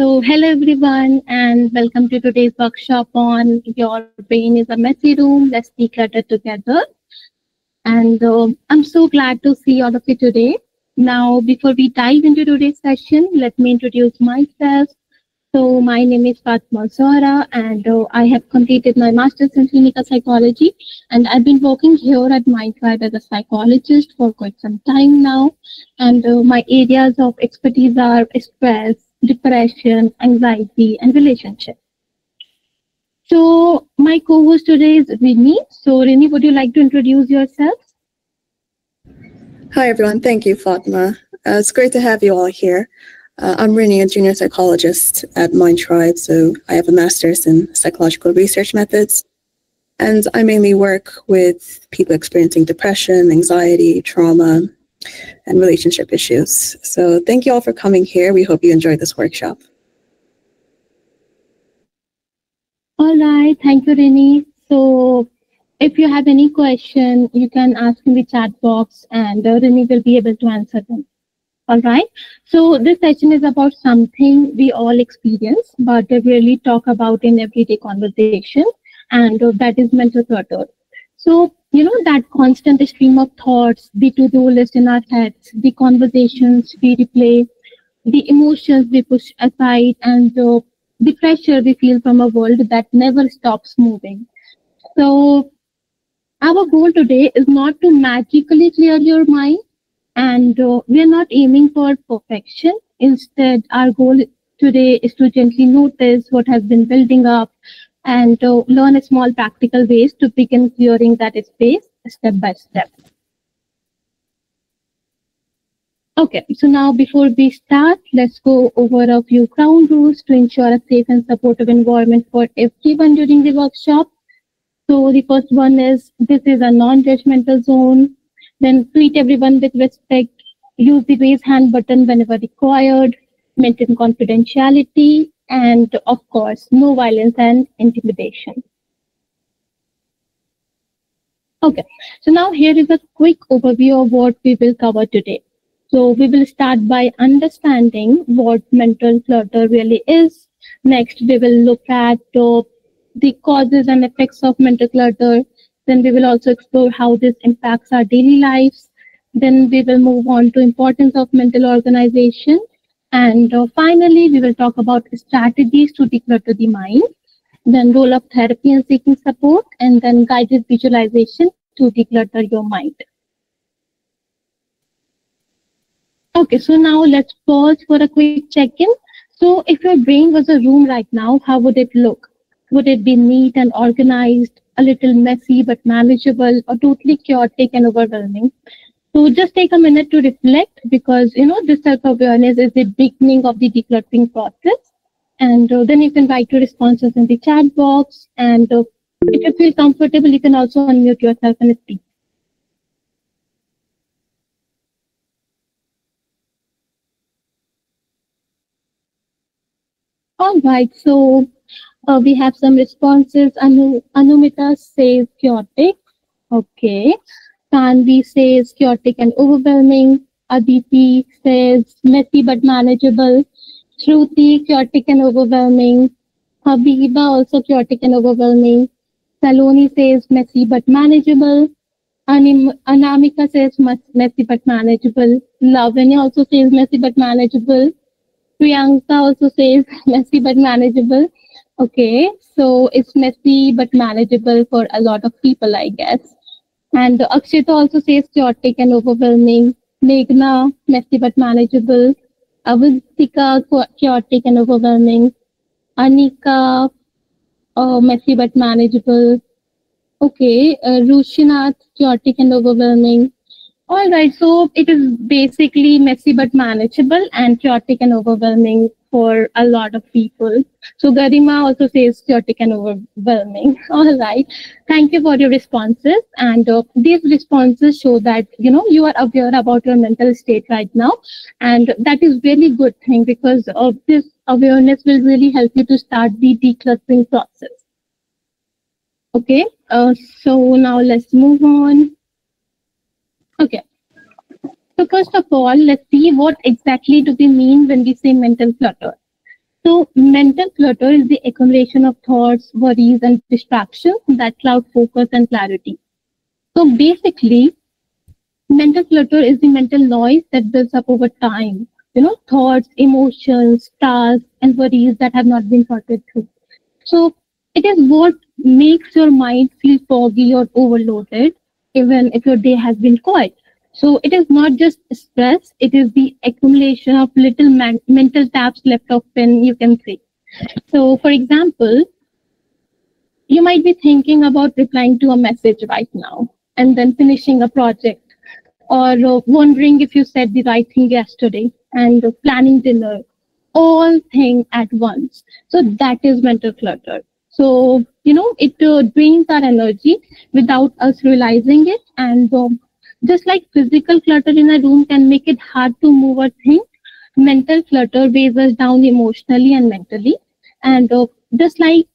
Hello everyone, and welcome to today's workshop on Your Brain is a Messy Room. Let's declutter together. And I'm so glad to see all of you today. Now, before we dive into today's session, let me introduce myself. My name is Fatma Zahra, and I have completed my master's in clinical psychology. And I've been working here at Mindtribe as a psychologist for quite some time now. And my areas of expertise are stress, depression, anxiety, and relationships. My co-host today is Rini. Rini, would you like to introduce yourself? Hi, everyone. Thank you, Fatma. It's great to have you all here. I'm Rini, a junior psychologist at Mindtribe, so I have a master's in psychological research methods, and I mainly work with people experiencing depression, anxiety, trauma, and relationship issues. So thank you all for coming here. We hope you enjoyed this workshop. All right. Thank you, Rini. If you have any question, you can ask in the chat box, and Rini will be able to answer them. All right. This session is about something we all experience, but rarely talk about in everyday conversation, and that is mental clutter. That constant stream of thoughts, the to-do list in our heads, the conversations we replay, the emotions we push aside, and the pressure we feel from a world that never stops moving. So, our goal today is not to magically clear your mind, and we are not aiming for perfection. Instead, our goal today is to gently notice what has been building up and learn small practical ways to begin clearing that space step by step. Okay, so now before we start, let's go over a few ground rules to ensure a safe and supportive environment for everyone during the workshop. So the first one is this is a non-judgmental zone. Then treat everyone with respect. Use the raise hand button whenever required. Maintain confidentiality. And of course, no violence and intimidation. Okay, so now here is a quick overview of what we will cover today. So we will start by understanding what mental clutter really is. Next, we will look at the causes and effects of mental clutter. Then we will also explore how this impacts our daily lives. Then we will move on to importance of mental organization. And finally, we will talk about strategies to declutter the mind. Then role of therapy and seeking support, and then guided visualization to declutter your mind. Okay, so now let's pause for a quick check-in. So if your brain was a room right now, how would it look? Would it be neat and organized, a little messy but manageable, or totally chaotic and overwhelming? So just take a minute to reflect, because this self-awareness is the beginning of the decluttering process. And then you can write your responses in the chat box. And if you feel comfortable, you can also unmute yourself and speak. All right, so we have some responses. Anumita says chaotic. Okay. Tanvi says chaotic and overwhelming. Aditi says messy but manageable. Shruti, chaotic and overwhelming. Habiba, also chaotic and overwhelming. Saloni says messy but manageable. Anamika says messy but manageable. Lavanya also says messy but manageable. Priyanka also says messy but manageable. Okay, so it's messy but manageable for a lot of people, I guess. And Akshita also says chaotic and overwhelming. Meghna, messy but manageable. Avantika, chaotic and overwhelming. Anika, messy but manageable. Okay, Rushinath, chaotic and overwhelming. All right, so it is basically messy but manageable and chaotic and overwhelming for a lot of people. So Garima also says chaotic and overwhelming. All right, thank you for your responses. And these responses show that, you are aware about your mental state right now. And that is really good thing, because this awareness will really help you to start the decluttering process. Okay, so now let's move on. Okay. So first of all, let's see what exactly do we mean when we say mental clutter. So mental clutter is the accumulation of thoughts, worries, and distractions that cloud focus and clarity. So basically, mental clutter is the mental noise that builds up over time. Thoughts, emotions, tasks, and worries that have not been sorted through. So it is what makes your mind feel foggy or overloaded, even if your day has been quiet. So it is not just stress, it is the accumulation of little mental taps left open, you can say. So, for example, you might be thinking about replying to a message right now and then finishing a project, or wondering if you said the right thing yesterday, and planning dinner, all things at once. So that is mental clutter. So, it drains our energy without us realizing it. And just like physical clutter in a room can make it hard to move or think, mental clutter weighs us down emotionally and mentally. And just like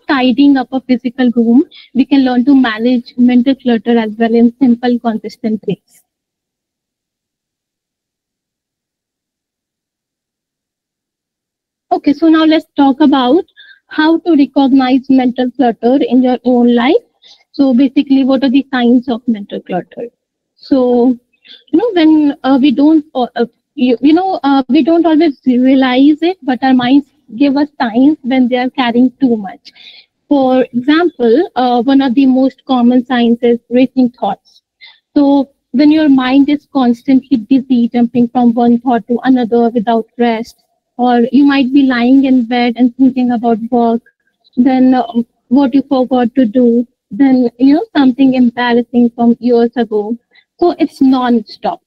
tidying up a physical room, we can learn to manage mental clutter as well in simple, consistent ways. Okay, so now let's talk about how to recognize mental clutter in your own life. So basically, what are the signs of mental clutter? So, when we don't, we don't always realize it, but our minds give us signs when they are carrying too much. For example, one of the most common signs is racing thoughts. So when your mind is constantly busy, jumping from one thought to another without rest, or you might be lying in bed and thinking about work, then what you forgot to do, then something embarrassing from years ago. So it's non-stop.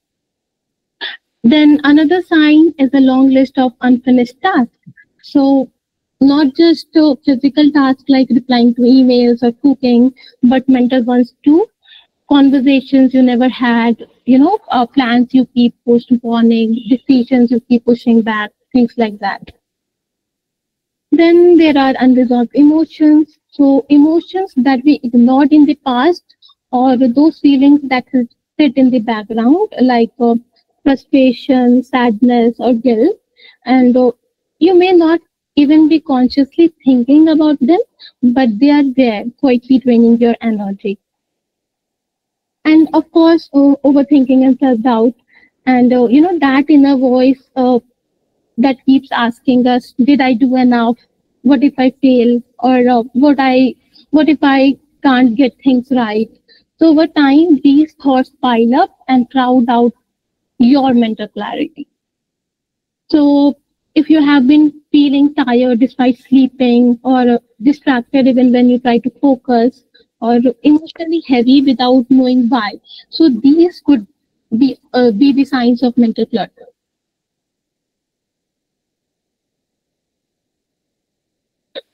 Then another sign is a long list of unfinished tasks. So not just physical tasks like replying to emails or cooking, but mental ones too. Conversations you never had, plans you keep postponing, decisions you keep pushing back, things like that. Then there are unresolved emotions. So emotions that we ignored in the past, or those feelings that sit in the background, like frustration, sadness, or guilt. And you may not even be consciously thinking about them, but they are there, quietly draining your energy. And of course, overthinking and self-doubt. And, that inner voice that keeps asking us, did I do enough? What if I fail? Or what if I can't get things right? So over time, these thoughts pile up and crowd out your mental clarity. So if you have been feeling tired despite sleeping, or distracted even when you try to focus, or emotionally heavy without knowing why, so these could be the signs of mental clutter.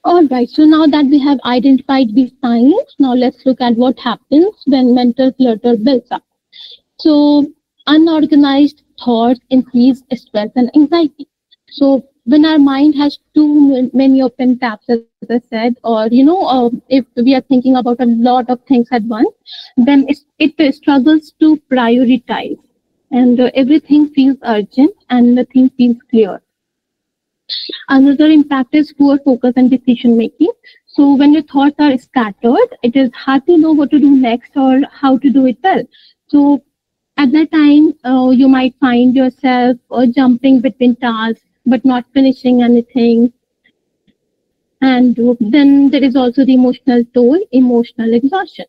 All right, so now that we have identified these signs, now let's look at what happens when mental clutter builds up. So, unorganized thoughts increase stress and anxiety. So, when our mind has too many open tabs, as I said, or if we are thinking about a lot of things at once, then it struggles to prioritize, and everything feels urgent and nothing feels clear. Another impact is poor focus and decision making. So when your thoughts are scattered, it is hard to know what to do next or how to do it well. So at that time, you might find yourself jumping between tasks but not finishing anything. And then there is also the emotional toll, emotional exhaustion.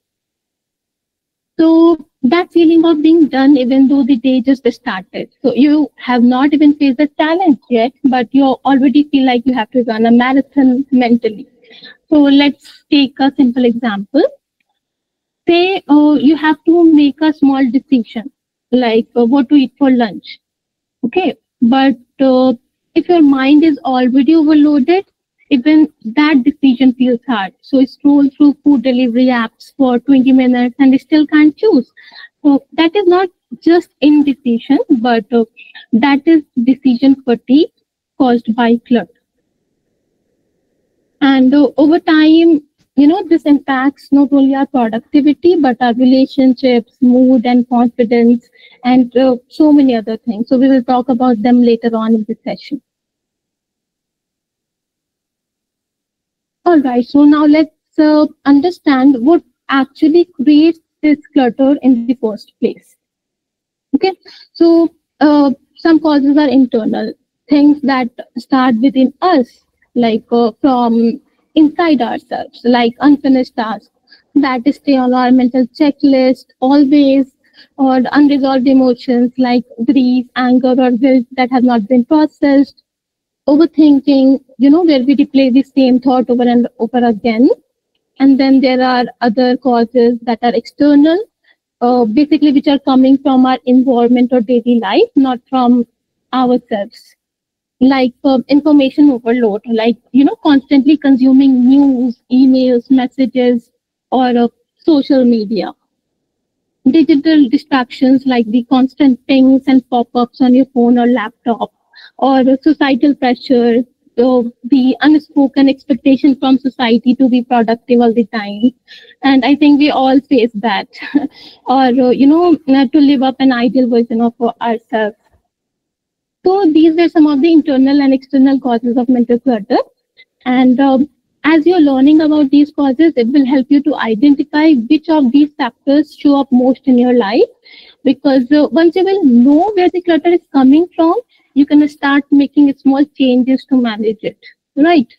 So that feeling of being done even though the day just started. So you have not even faced the challenge yet, but you already feel like you have to run a marathon mentally. So let's take a simple example. Say you have to make a small decision like what to eat for lunch. Okay, but if your mind is already overloaded, even that decision feels hard. So scroll through food delivery apps for 20 minutes and still can't choose. So that is not just indecision, but that is decision fatigue caused by clutter. And over time, this impacts not only our productivity, but our relationships, mood, and confidence, and so many other things. So we will talk about them later on in this session. All right, so now let's understand what actually creates this clutter in the first place. Okay, so some causes are internal, things that start within us, like from inside ourselves, like unfinished tasks that stay on our mental checklist always, or the unresolved emotions like grief, anger, or guilt that have not been processed. Overthinking, where we replay the same thought over and over again. And then there are other causes that are external, basically which are coming from our environment or daily life, not from ourselves. Like information overload, like constantly consuming news, emails, messages, or social media. Digital distractions like the constant pings and pop-ups on your phone or laptop, or societal pressure, the unspoken expectation from society to be productive all the time. And I think we all face that. Or to live up an ideal version of ourselves. So these were some of the internal and external causes of mental clutter. And as you're learning about these causes, it will help you to identify which of these factors show up most in your life. Because once you will know where the clutter is coming from, you can start making small changes to manage it. Right?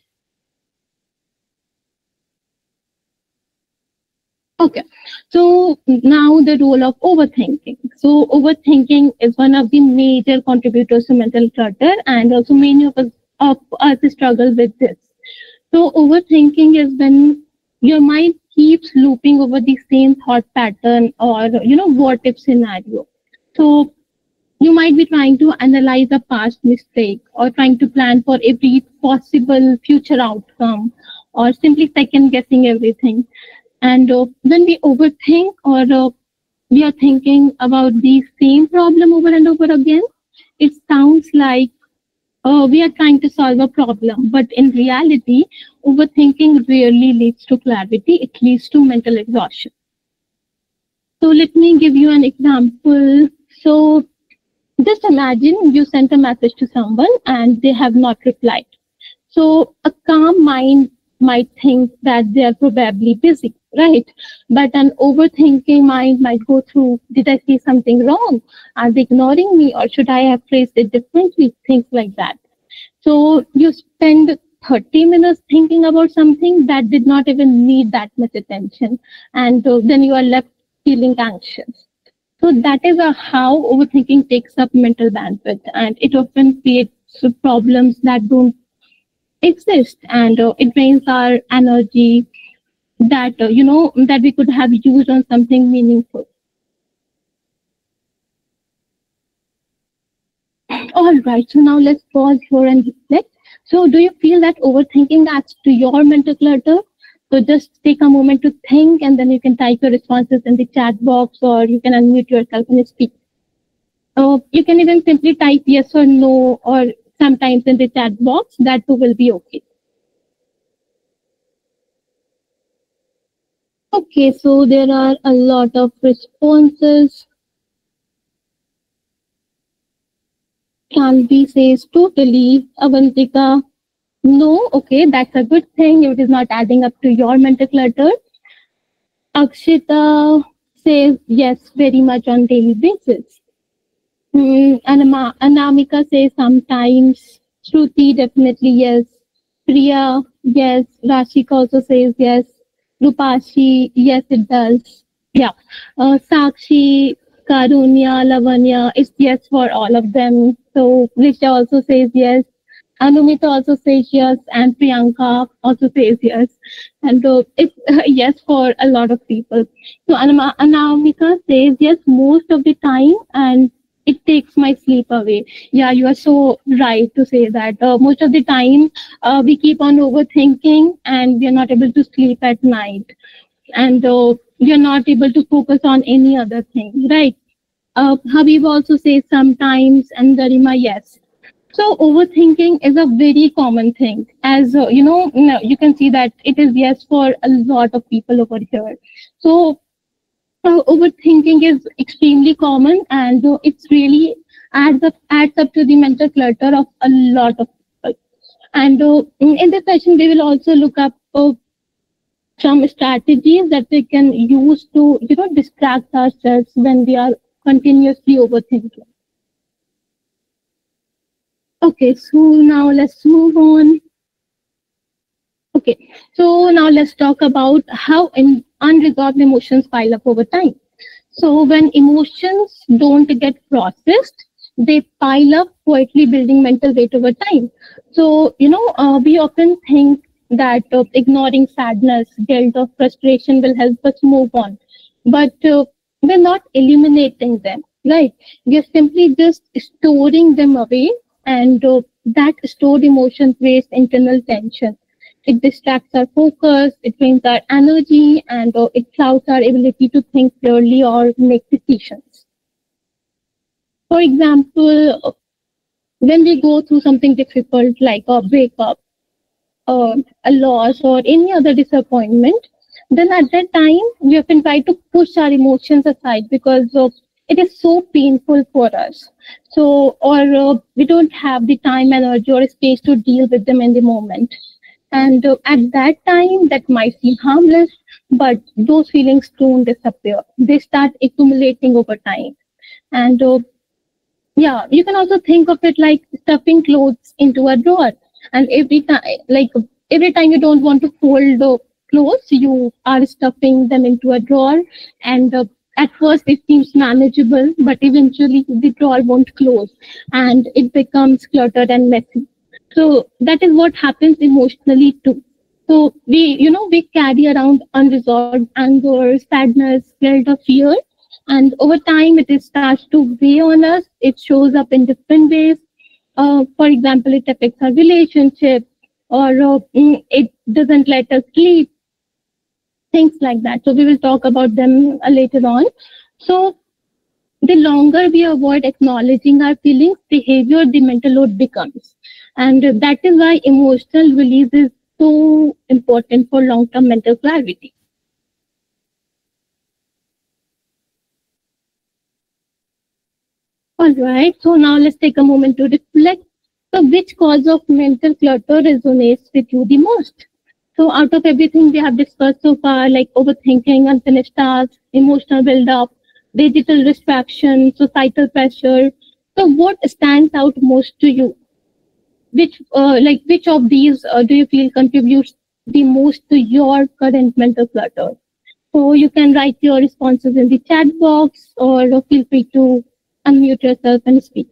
Okay, so now the role of overthinking. So overthinking is one of the major contributors to mental clutter, and also many of us struggle with this. So overthinking is when your mind keeps looping over the same thought pattern or what if scenario. So you might be trying to analyze a past mistake or trying to plan for every possible future outcome or simply second guessing everything. And when we overthink or we are thinking about the same problem over and over again, it sounds like we are trying to solve a problem. But in reality, overthinking rarely leads to clarity, it leads to mental exhaustion. So let me give you an example. So just imagine you sent a message to someone and they have not replied. So a calm mind might think that they are probably busy, right? But an overthinking mind might go through, did I say something wrong? Are they ignoring me or should I have phrased it differently? Things like that. So you spend 30 minutes thinking about something that did not even need that much attention. And then you are left feeling anxious. So that is how overthinking takes up mental bandwidth, and it often creates problems that don't exist, and it drains our energy that that we could have used on something meaningful. All right, so now let's pause here and reflect. So do you feel that overthinking adds to your mental clutter? So just take a moment to think, and then you can type your responses in the chat box, or you can unmute yourself and speak. You can even simply type yes or no, or sometimes in the chat box. That too will be okay. Okay, so there are a lot of responses. Canvi says totally. Avantika, no, okay, that's a good thing. It is not adding up to your mental clutter. Akshita says yes, very much on daily basis. Anamika says sometimes. Shruti, definitely yes. Priya, yes. Rashika also says yes. Rupashi, yes, it does. Yeah. Sakshi, Karunya, Lavanya, it's yes for all of them. So Risha also says yes. Anumita also says yes, and Priyanka also says yes. And it's yes for a lot of people. So Anamika says yes most of the time, and it takes my sleep away. Yeah, you are so right to say that. Most of the time, we keep on overthinking, and we are not able to sleep at night, and we are not able to focus on any other thing, right? Habib also says sometimes, and Garima, yes. So overthinking is a very common thing. As you can see that it is yes for a lot of people over here. So overthinking is extremely common, and it's really adds up to the mental clutter of a lot of people. And in this session, we will also look up some strategies that we can use to, distract ourselves when we are continuously overthinking. Okay, so now let's move on. Okay, so now let's talk about how unresolved emotions pile up over time. So when emotions don't get processed, they pile up, quietly building mental weight over time. So, we often think that ignoring sadness, guilt, or frustration will help us move on. But we're not eliminating them, right? We're simply just storing them away, and that stored emotion creates internal tension. It distracts our focus, it drains our energy, and it clouds our ability to think clearly or make decisions. For example, when we go through something difficult like a breakup, a loss, or any other disappointment, then at that time we often try to push our emotions aside because it is so painful for us. So, or we don't have the time, energy, or space to deal with them in the moment. And at that time, that might seem harmless, but those feelings don't disappear. They start accumulating over time. And yeah, you can also think of it like stuffing clothes into a drawer. And every time you don't want to fold the clothes, you are stuffing them into a drawer. And at first it seems manageable, but eventually the drawer won't close and it becomes cluttered and messy. So that is what happens emotionally too. So we carry around unresolved anger, sadness, guilt, or fear, and over time it starts to weigh on us. It shows up in different ways. For example, it affects our relationship, or it doesn't let us sleep, things like that. So we will talk about them later on. So the longer we avoid acknowledging our feelings, the heavier the mental load becomes. And that is why emotional release is so important for long term mental clarity. All right, so now let's take a moment to reflect. So, which cause of mental clutter resonates with you the most? So, out of everything we have discussed so far, like overthinking, unfinished tasks, emotional build-up, digital distraction, societal pressure, so what stands out most to you? Which of these do you feel contributes the most to your current mental clutter? So you can write your responses in the chat box, or feel free to unmute yourself and speak.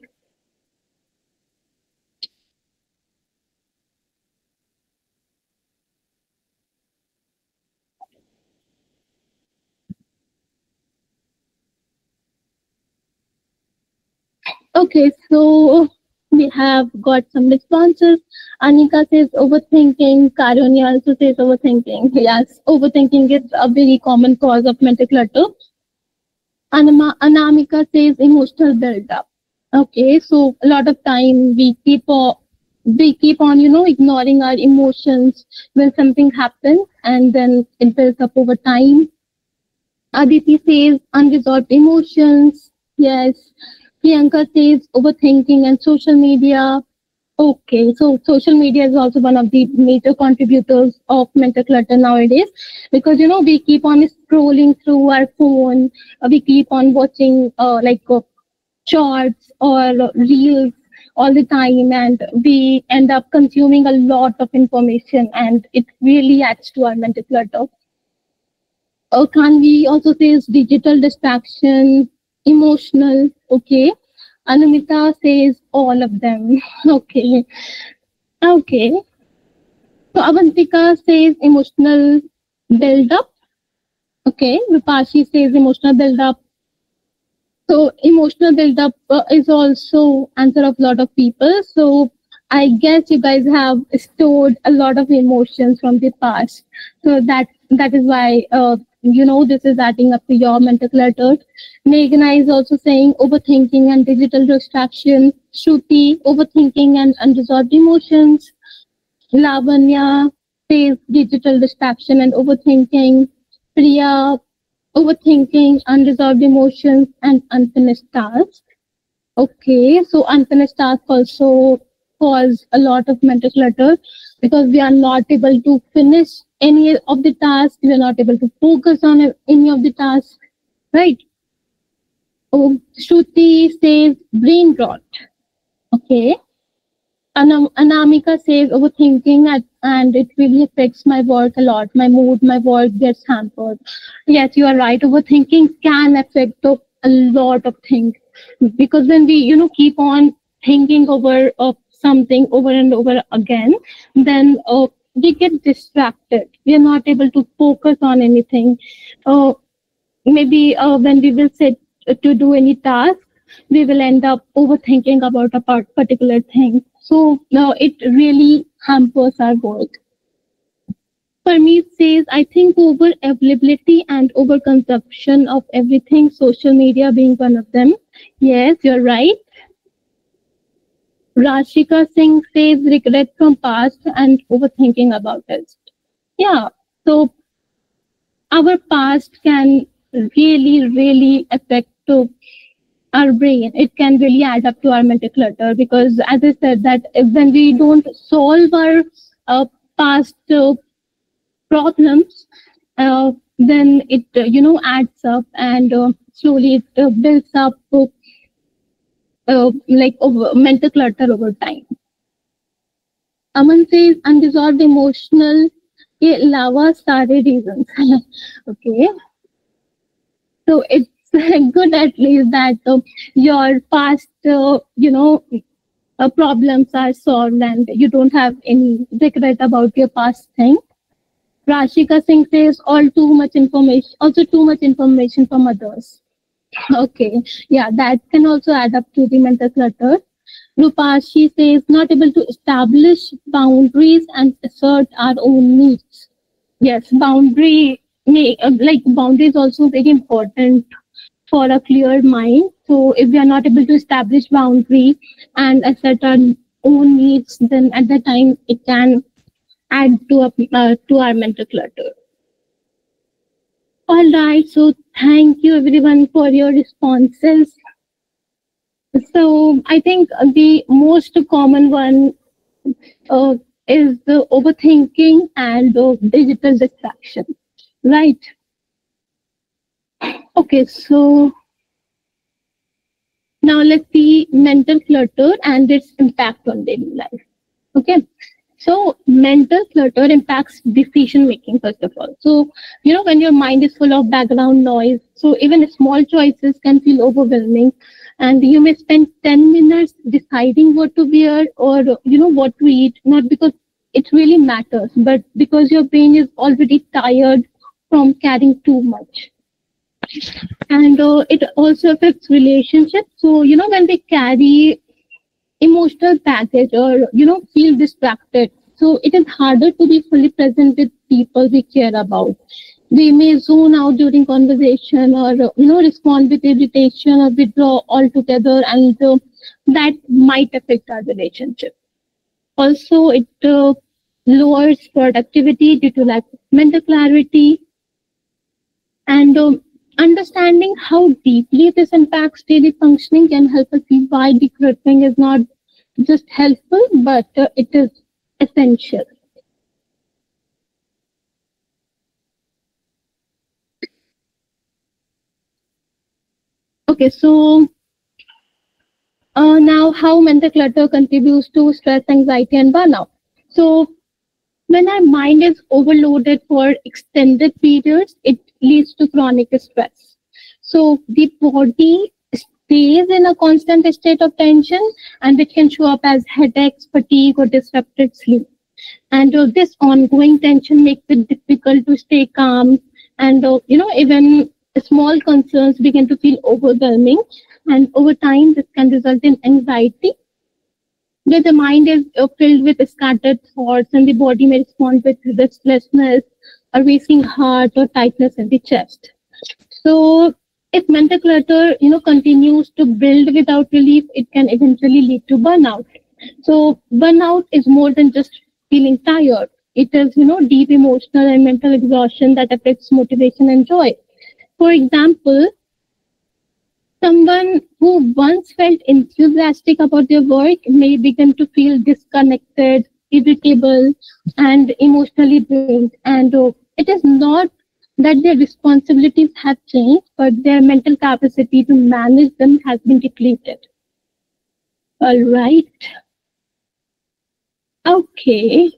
Okay, so we have got some responses. Anika says overthinking. Karunya also says overthinking. Yes, overthinking is a very common cause of mental clutter. Anamika says emotional build-up. Okay, so a lot of time we keep on ignoring our emotions when something happens, and then it builds up over time. Aditi says unresolved emotions. Yes. Priyanka says overthinking and social media. Okay, so social media is also one of the major contributors of mental clutter nowadays, because we keep on scrolling through our phone, we keep on watching shorts or reels all the time, and we end up consuming a lot of information, and it really adds to our mental clutter. Kanvi also says digital distraction, emotional. Okay. Anumita says all of them. Okay. Okay. So Avantika says emotional build up. Okay. Vipashi says emotional build up. So emotional build up is also answer of a lot of people. So I guess you guys have stored a lot of emotions from the past. So that is why this is adding up to your mental clutter. Meghna is also saying overthinking and digital distraction. Shruti, overthinking and unresolved emotions. Lavanya says digital distraction and overthinking. Priya, overthinking, unresolved emotions, and unfinished tasks. Okay, so unfinished tasks also cause a lot of mental clutter because we are not able to finish any of the tasks. We are not able to focus on any of the tasks, right? Oh, Shruti says brain rot. Okay. Anamika says overthinking and it really affects my work a lot. My mood, my work gets hampered. Yes, you are right. Overthinking can affect a lot of things because when we, keep on thinking over of something over and over again, then we get distracted. We are not able to focus on anything. Uh, Maybe when we will sit to do any task, we will end up overthinking about a particular thing. So it really hampers our work. Parmeet says, I think over availability and over consumption of everything, social media being one of them. Yes, you're right. Rashika Singh says regret from past and overthinking about it. Yeah, so our past can really, really affect our brain. It can really add up to our mental clutter because, as I said, that when we don't solve our past problems, then it adds up and slowly it builds up like mental clutter over time. Aman says unresolved emotional के अलावा सारे reasons. Okay, so it's good at least that your past problems are solved and you don't have any regret about your past thing. Rashika Singh says all too much information, also too much information from others. Okay, yeah, that can also add up to the mental clutter. Rupashi says not able to establish boundaries and assert our own needs. Yes, boundary like boundary is also very important for a clear mind. So if we are not able to establish boundary and assert our own needs, then at that time it can add to our mental clutter. All right, so thank you everyone for your responses. So I think the most common one is the overthinking and digital distraction, right? Okay, so now let's see mental clutter and its impact on daily life. Okay, so mental clutter impacts decision making first of all. So when your mind is full of background noise, so even small choices can feel overwhelming, and you may spend 10 minutes deciding what to wear or what to eat, not because it really matters, but because your brain is already tired from carrying too much. And it also affects relationships. So when we carry emotional baggage or feel distracted, so it is harder to be fully present with people we care about. We may zone out during conversation or respond with irritation or withdraw altogether, and that might affect our relationship. Also, it lowers productivity due to lack of mental clarity. And understanding how deeply this impacts daily functioning can help us see why decluttering is not just helpful, but it is essential. Okay, so now how mental clutter contributes to stress, anxiety, and burnout. So when our mind is overloaded for extended periods, it leads to chronic stress. So the body stays in a constant state of tension, and it can show up as headaches, fatigue, or disrupted sleep. And this ongoing tension makes it difficult to stay calm, and even small concerns begin to feel overwhelming, and over time this can result in anxiety, where the mind is filled with scattered thoughts and the body may respond with restlessness, a racing heart, or tightness in the chest. So if mental clutter continues to build without relief, it can eventually lead to burnout. So burnout is more than just feeling tired. It is deep emotional and mental exhaustion that affects motivation and joy. For example, Someone who once felt enthusiastic about their work may begin to feel disconnected, irritable, and emotionally drained. And it is not that their responsibilities have changed, but their mental capacity to manage them has been depleted. All right. Okay.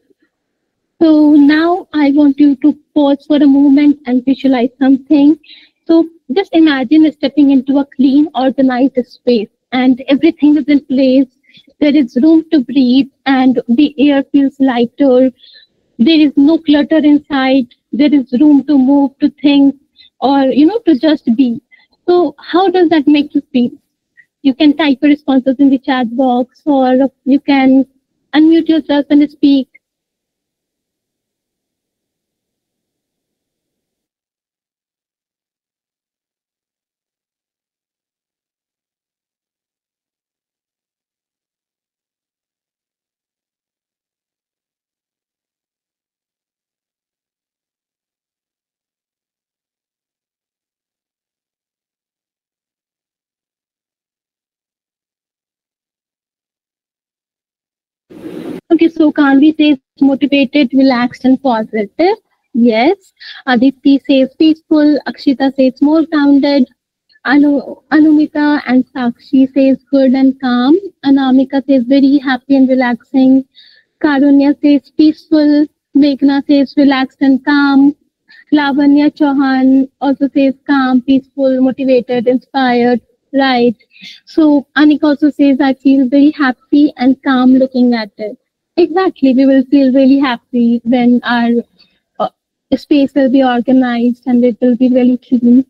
So now I want you to pause for a moment and visualize something. So just imagine stepping into a clean, organized space and everything is in place. There is room to breathe and the air feels lighter. There is no clutter inside. There is room to move, to think, or, to just be. So how does that make you feel? You can type your responses in the chat box or you can unmute yourself and speak. Okay, so Kanvi says motivated, relaxed, and positive. Yes. Aditi says peaceful. Akshita says more grounded. Anumita and Sakshi says good and calm. Anamika says very happy and relaxing. Karunya says peaceful. Meghna says relaxed and calm. Lavanya Chauhan also says calm, peaceful, motivated, inspired. Right. So Anika also says I feel very happy and calm looking at it. Exactly. We will feel really happy when our uh, space will be organized and it will be really clean.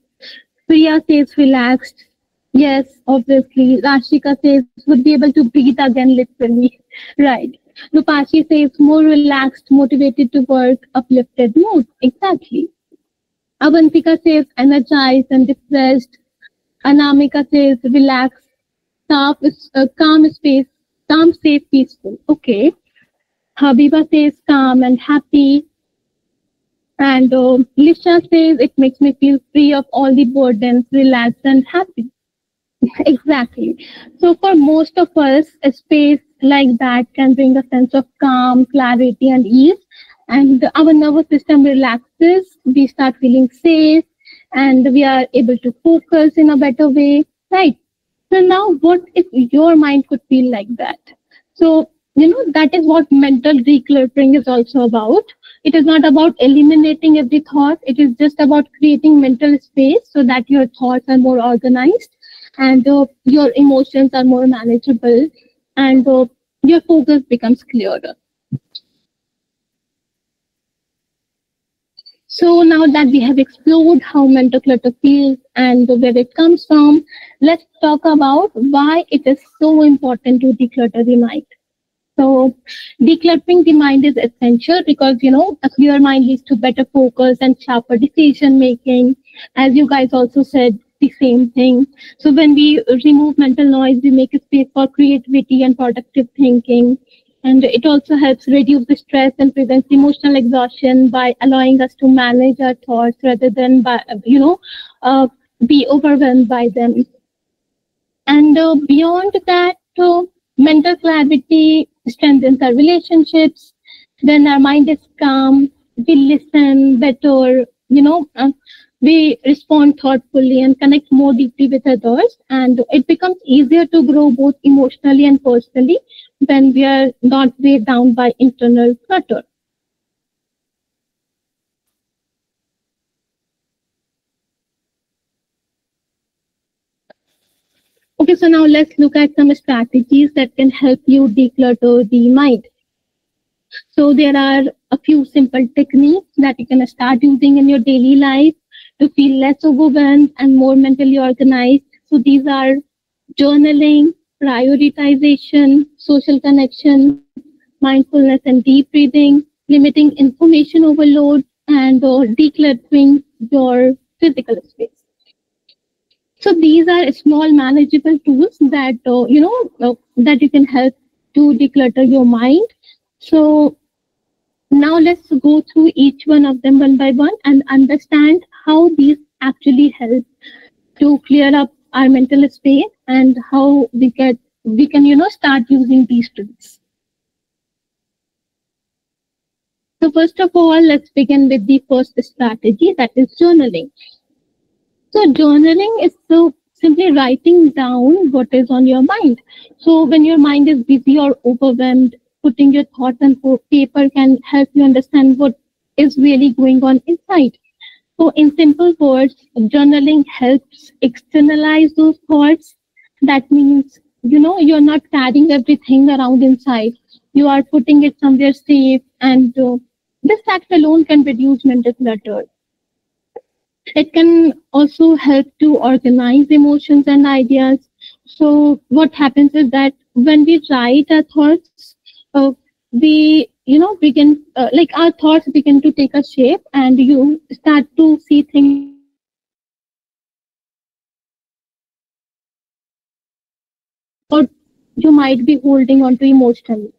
Priya says relaxed. Yes, obviously. Rashika says would be able to breathe again literally. Right. Rupashi says more relaxed, motivated to work, uplifted mood. Exactly. Avantika says energized and depressed. Anamika says relaxed, calm space, calm, safe, peaceful. Okay. Habiba says calm and happy. And Lisha says it makes me feel free of all the burdens, relaxed and happy. Exactly. So for most of us, a space like that can bring a sense of calm, clarity, and ease. And our nervous system relaxes. We start feeling safe, and we are able to focus in a better way. Right. So now, what if your mind could feel like that? So that is what mental decluttering is also about. It is not about eliminating every thought. It is just about creating mental space so that your thoughts are more organized and your emotions are more manageable and your focus becomes clearer. So now that we have explored how mental clutter feels and where it comes from, let's talk about why it is so important to declutter the mind. So decluttering the mind is essential because a clear mind leads to better focus and sharper decision making. As you guys also said the same thing. So when we remove mental noise, we make a space for creativity and productive thinking. And it also helps reduce the stress and prevents emotional exhaustion by allowing us to manage our thoughts rather than by be overwhelmed by them. And beyond that, mental clarity strengthens our relationships. When our mind is calm, we listen better, we respond thoughtfully and connect more deeply with others. And it becomes easier to grow both emotionally and personally when we are not weighed down by internal clutter. Okay, so now let's look at some strategies that can help you declutter the mind. So there are a few simple techniques that you can start using in your daily life to feel less overwhelmed and more mentally organized. So these are journaling, prioritization, social connection, mindfulness and deep breathing, limiting information overload, and decluttering your physical space. So these are small manageable tools that that you can help to declutter your mind. So now let's go through each one of them one by one and understand how these actually help to clear up our mental space and how we can, start using these tools. So first of all, let's begin with the first strategy, that is journaling. So journaling is so simply writing down what is on your mind. So when your mind is busy or overwhelmed, putting your thoughts on paper can help you understand what is really going on inside. So in simple words, journaling helps externalize those thoughts. That means, you're not carrying everything around inside. You are putting it somewhere safe, and this act alone can reduce mental clutter. It can also help to organize emotions and ideas. So what happens is that when we write our thoughts, we begin like our thoughts begin to take a shape, and you start to see things or you might be holding on to emotionally.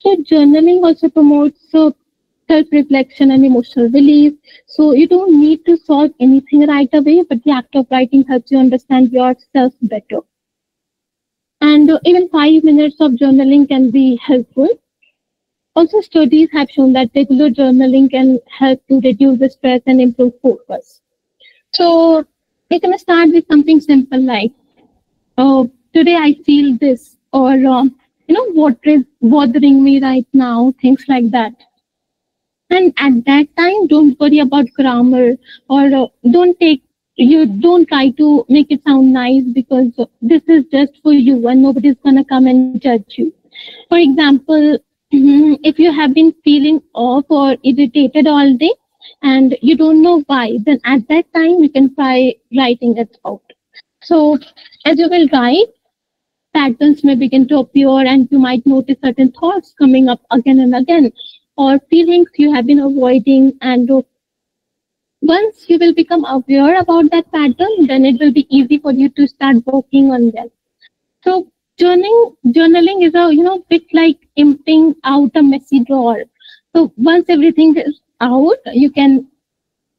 So journaling also promotes self-reflection and emotional release. So you don't need to solve anything right away, but the act of writing helps you understand yourself better. And even 5 minutes of journaling can be helpful. Also, studies have shown that regular journaling can help to reduce the stress and improve focus. So we can start with something simple like, oh, today I feel this, or what is bothering me right now, things like that. And at that time, don't worry about grammar, or don't try to make it sound nice, because this is just for you and nobody's gonna come and judge you. For example, if you have been feeling off or irritated all day and you don't know why, then at that time you can try writing it out. So as you will write, patterns may begin to appear, and you might notice certain thoughts coming up again and again, or feelings you have been avoiding. And once you will become aware about that pattern, then it will be easy for you to start working on them. So journaling is a bit like emptying out a messy drawer. So once everything is out, you can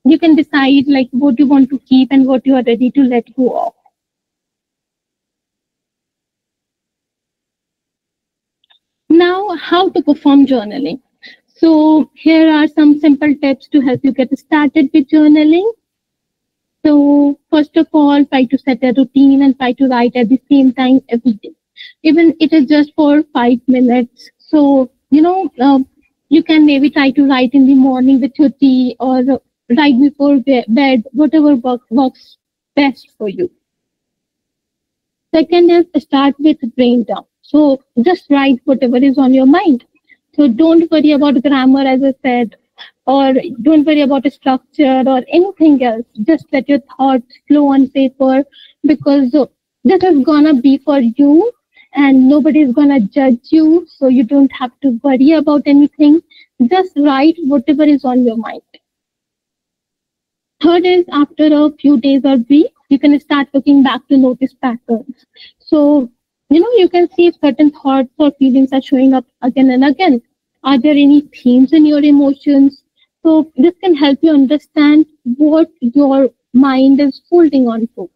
decide like what you want to keep and what you are ready to let go of. Now, how to perform journaling? So here are some simple tips to help you get started with journaling. So first of all, try to set a routine and try to write at the same time every day. Even it is just for 5 minutes. So, you can maybe try to write in the morning with your tea, or right before bed, whatever works best for you. Second is start with brain dump. So just write whatever is on your mind. So don't worry about grammar, as I said, or don't worry about a structure or anything else. Just let your thoughts flow on paper, because this is gonna be for you and nobody is gonna judge you. So you don't have to worry about anything. Just write whatever is on your mind. Third is after a few days or weeks, you can start looking back to notice patterns. So, you can see if certain thoughts or feelings are showing up again and again. Are there any themes in your emotions? So this can help you understand what your mind is holding on to.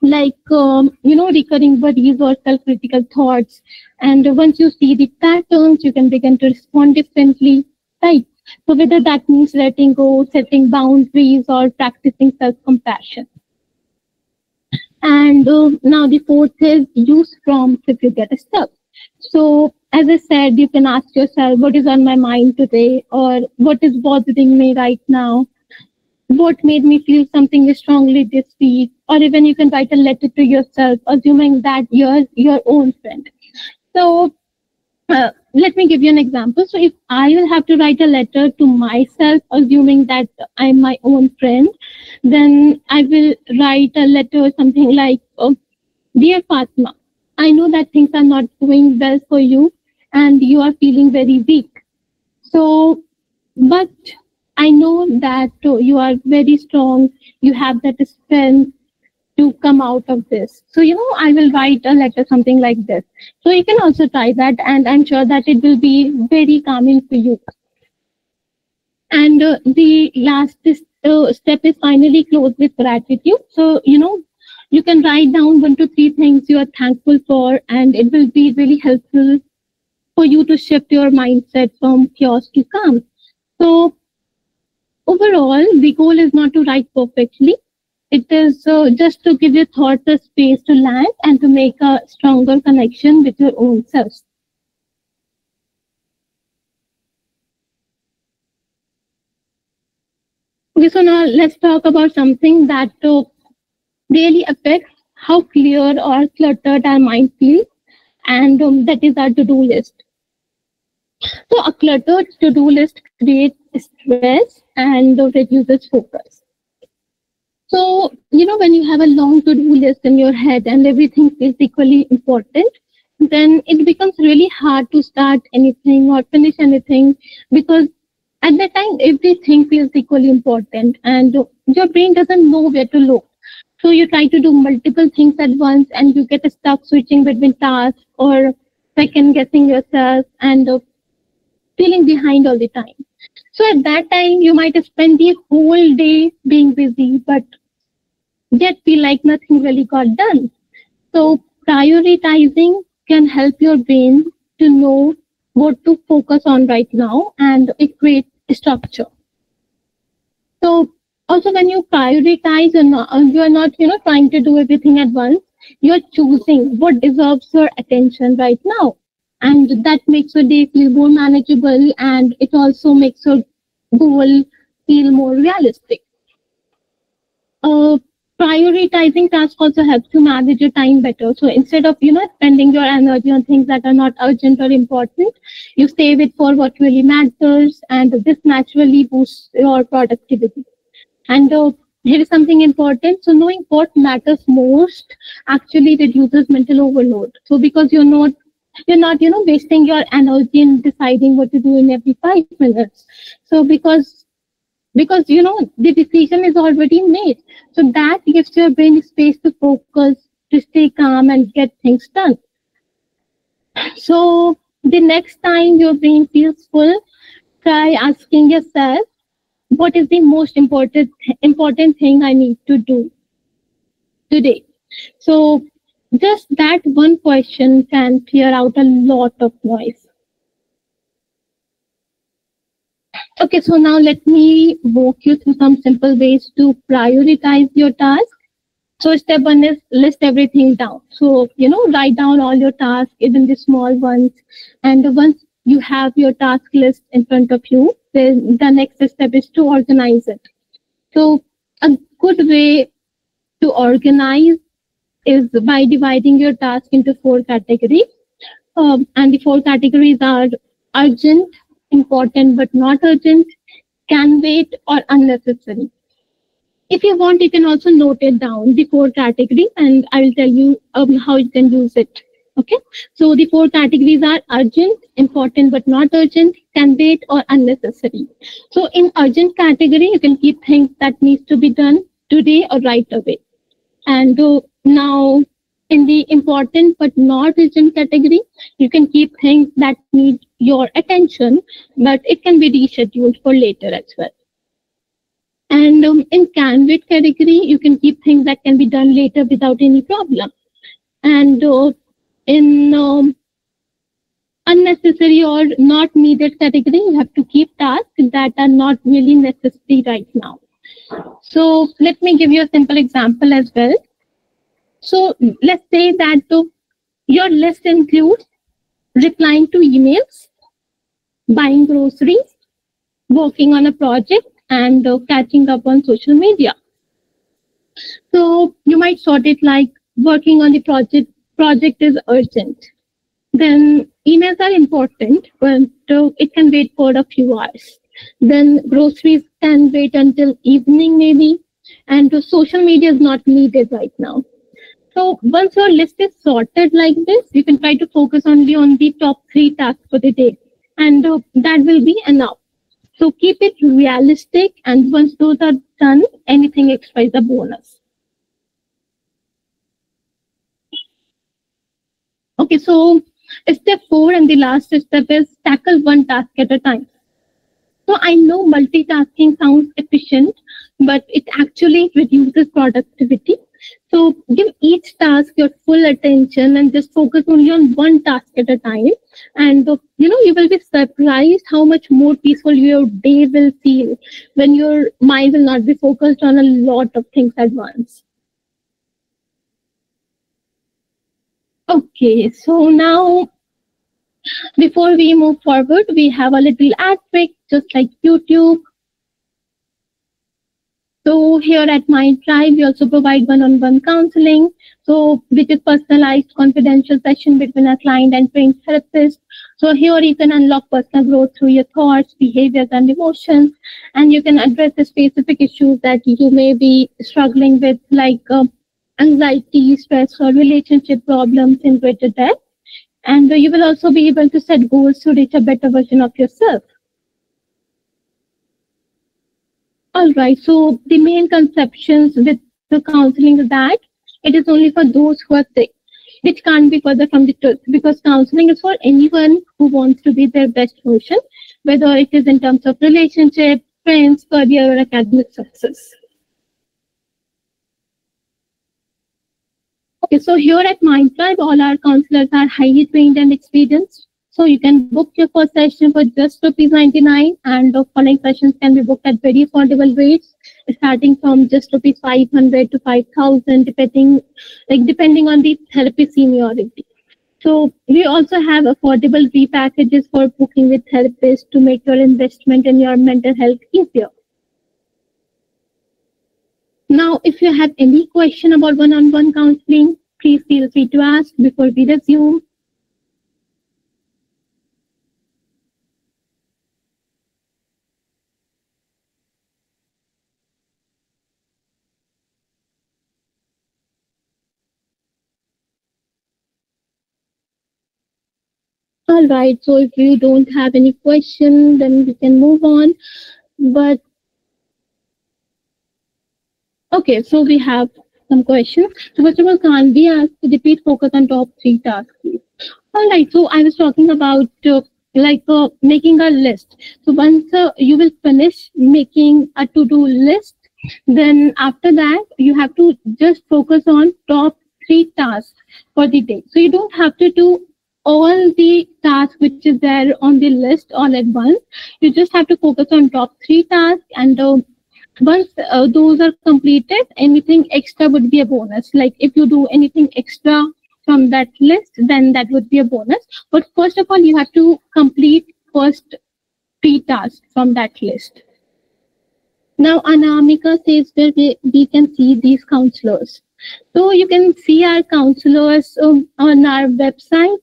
Like, recurring worries or self-critical thoughts. And once you see the patterns, you can begin to respond differently, right? So whether that means letting go, setting boundaries, or practicing self-compassion. And now the fourth is use prompts if you get stuck. So as I said, you can ask yourself, what is on my mind today, or what is bothering me right now? What made me feel something strongly this week? Or even you can write a letter to yourself, assuming that you're your own friend. So let me give you an example. So if I will have to write a letter to myself, assuming that I'm my own friend, then I will write a letter something like, Dear Fatma, I know that things are not going well for you and you are feeling very weak. So, but I know that you are very strong, you have that strength to come out of this. So, I will write a letter something like this. So you can also try that, and I'm sure that it will be very calming for you. And the last step is finally close with gratitude. So, You can write down 1 to 3 things you are thankful for, and it will be really helpful for you to shift your mindset from chaos to calm. So overall, the goal is not to write perfectly. It is just to give your thoughts a space to land and to make a stronger connection with your own self. Okay, so now let's talk about something that really affects how clear or cluttered our mind feels, and that is our to-do list. So a cluttered to-do list creates stress and reduces focus. So, when you have a long to-do list in your head and everything feels equally important, then it becomes really hard to start anything or finish anything, because at that time everything feels equally important and your brain doesn't know where to look. So you try to do multiple things at once and you get stuck switching between tasks or second guessing yourself and feeling behind all the time. So at that time, you might spend the whole day being busy, but yet feel like nothing really got done. So prioritizing can help your brain to know what to focus on right now, and it creates structure. So also when you prioritize, you're not trying to do everything at once. You're choosing what deserves your attention right now, and that makes your day feel more manageable, and it also makes your goal feel more realistic. Uh, Prioritizing tasks also helps you manage your time better. So instead of spending your energy on things that are not urgent or important, you save it for what really matters, and this naturally boosts your productivity. And here is something important. So knowing what matters most actually reduces mental overload. So because you're not wasting your energy in deciding what to do in every 5 minutes. So because the decision is already made, so that gives your brain space to focus, to stay calm and get things done. So the next time your brain feels full, try asking yourself, what is the most important thing I need to do today? So just that one question can clear out a lot of noise. Okay, so now let me walk you through some simple ways to prioritize your task. So step one is list everything down. So, write down all your tasks, even the small ones. And once you have your task list in front of you, then the next step is to organize it. So a good way to organize is by dividing your task into 4 categories. And the 4 categories are urgent, important but not urgent, can wait, or unnecessary. If you want, you can also note it down, the 4 categories, and I will tell you how you can use it. Okay, so the 4 categories are urgent, important but not urgent, can wait, or unnecessary. So in urgent category, you can keep things that needs to be done today or right away. And now in the important but not urgent category, you can keep things that need your attention, but it can be rescheduled for later as well. And in can wait category, you can keep things that can be done later without any problem. And in unnecessary or not needed category, you have to keep tasks that are not really necessary right now. So let me give you a simple example as well. So let's say that your list includes replying to emails, buying groceries, working on a project, and catching up on social media. So you might sort it like working on the project is urgent. Then emails are important, but it can wait for a few hours. Then groceries can wait until evening maybe, and social media is not needed right now. So once your list is sorted like this, you can try to focus only on the top 3 tasks for the day, and that will be enough. So keep it realistic, and once those are done, anything extra is a bonus. Okay, so step 4 and the last step is tackle one task at a time. So I know multitasking sounds efficient, but it actually reduces productivity. So give each task your full attention and just focus only on one task at a time. And you will be surprised how much more peaceful your day will feel when your mind will not be focused on a lot of things at once. Okay, so now before we move forward, we have a little ad break, just like YouTube. So here at Mind Tribe, we also provide one-on-one counseling, so which is personalized, confidential session between a client and trained therapist. So here you can unlock personal growth through your thoughts, behaviors, and emotions, and you can address the specific issues that you may be struggling with, like anxiety, stress, or relationship problems in greater depth. And you will also be able to set goals to reach a better version of yourself. All right, so the main conceptions with the counseling is that it is only for those who are sick, which can't be further from the truth, because counseling is for anyone who wants to be their best version, whether it is in terms of relationship, friends, career, or academic success. Okay, so here at Mind Tribe, all our counselors are highly trained and experienced. So you can book your first session for just ₹99, and the following sessions can be booked at very affordable rates, starting from just ₹500 to 5,000, depending on the therapy seniority. So we also have affordable fee packages for booking with therapists to make your investment in your mental health easier. Now, if you have any question about one-on-one counseling, please feel free to ask before we resume. All right, so if you don't have any question, then we can move on. But okay, so we have some questions. So first of all, can we ask to repeat focus on top 3 tasks, please? All right, so I was talking about making a list. So once you will finish making a to-do list, then after that, you have to just focus on top 3 tasks for the day. So you don't have to do all the tasks which is there on the list all at once. You just have to focus on top 3 tasks, and once those are completed, anything extra would be a bonus. Like if you do anything extra from that list, then that would be a bonus. But first of all, you have to complete first 3 tasks from that list. Now, Anamika says where we can see these counselors. So you can see our counselors on our website.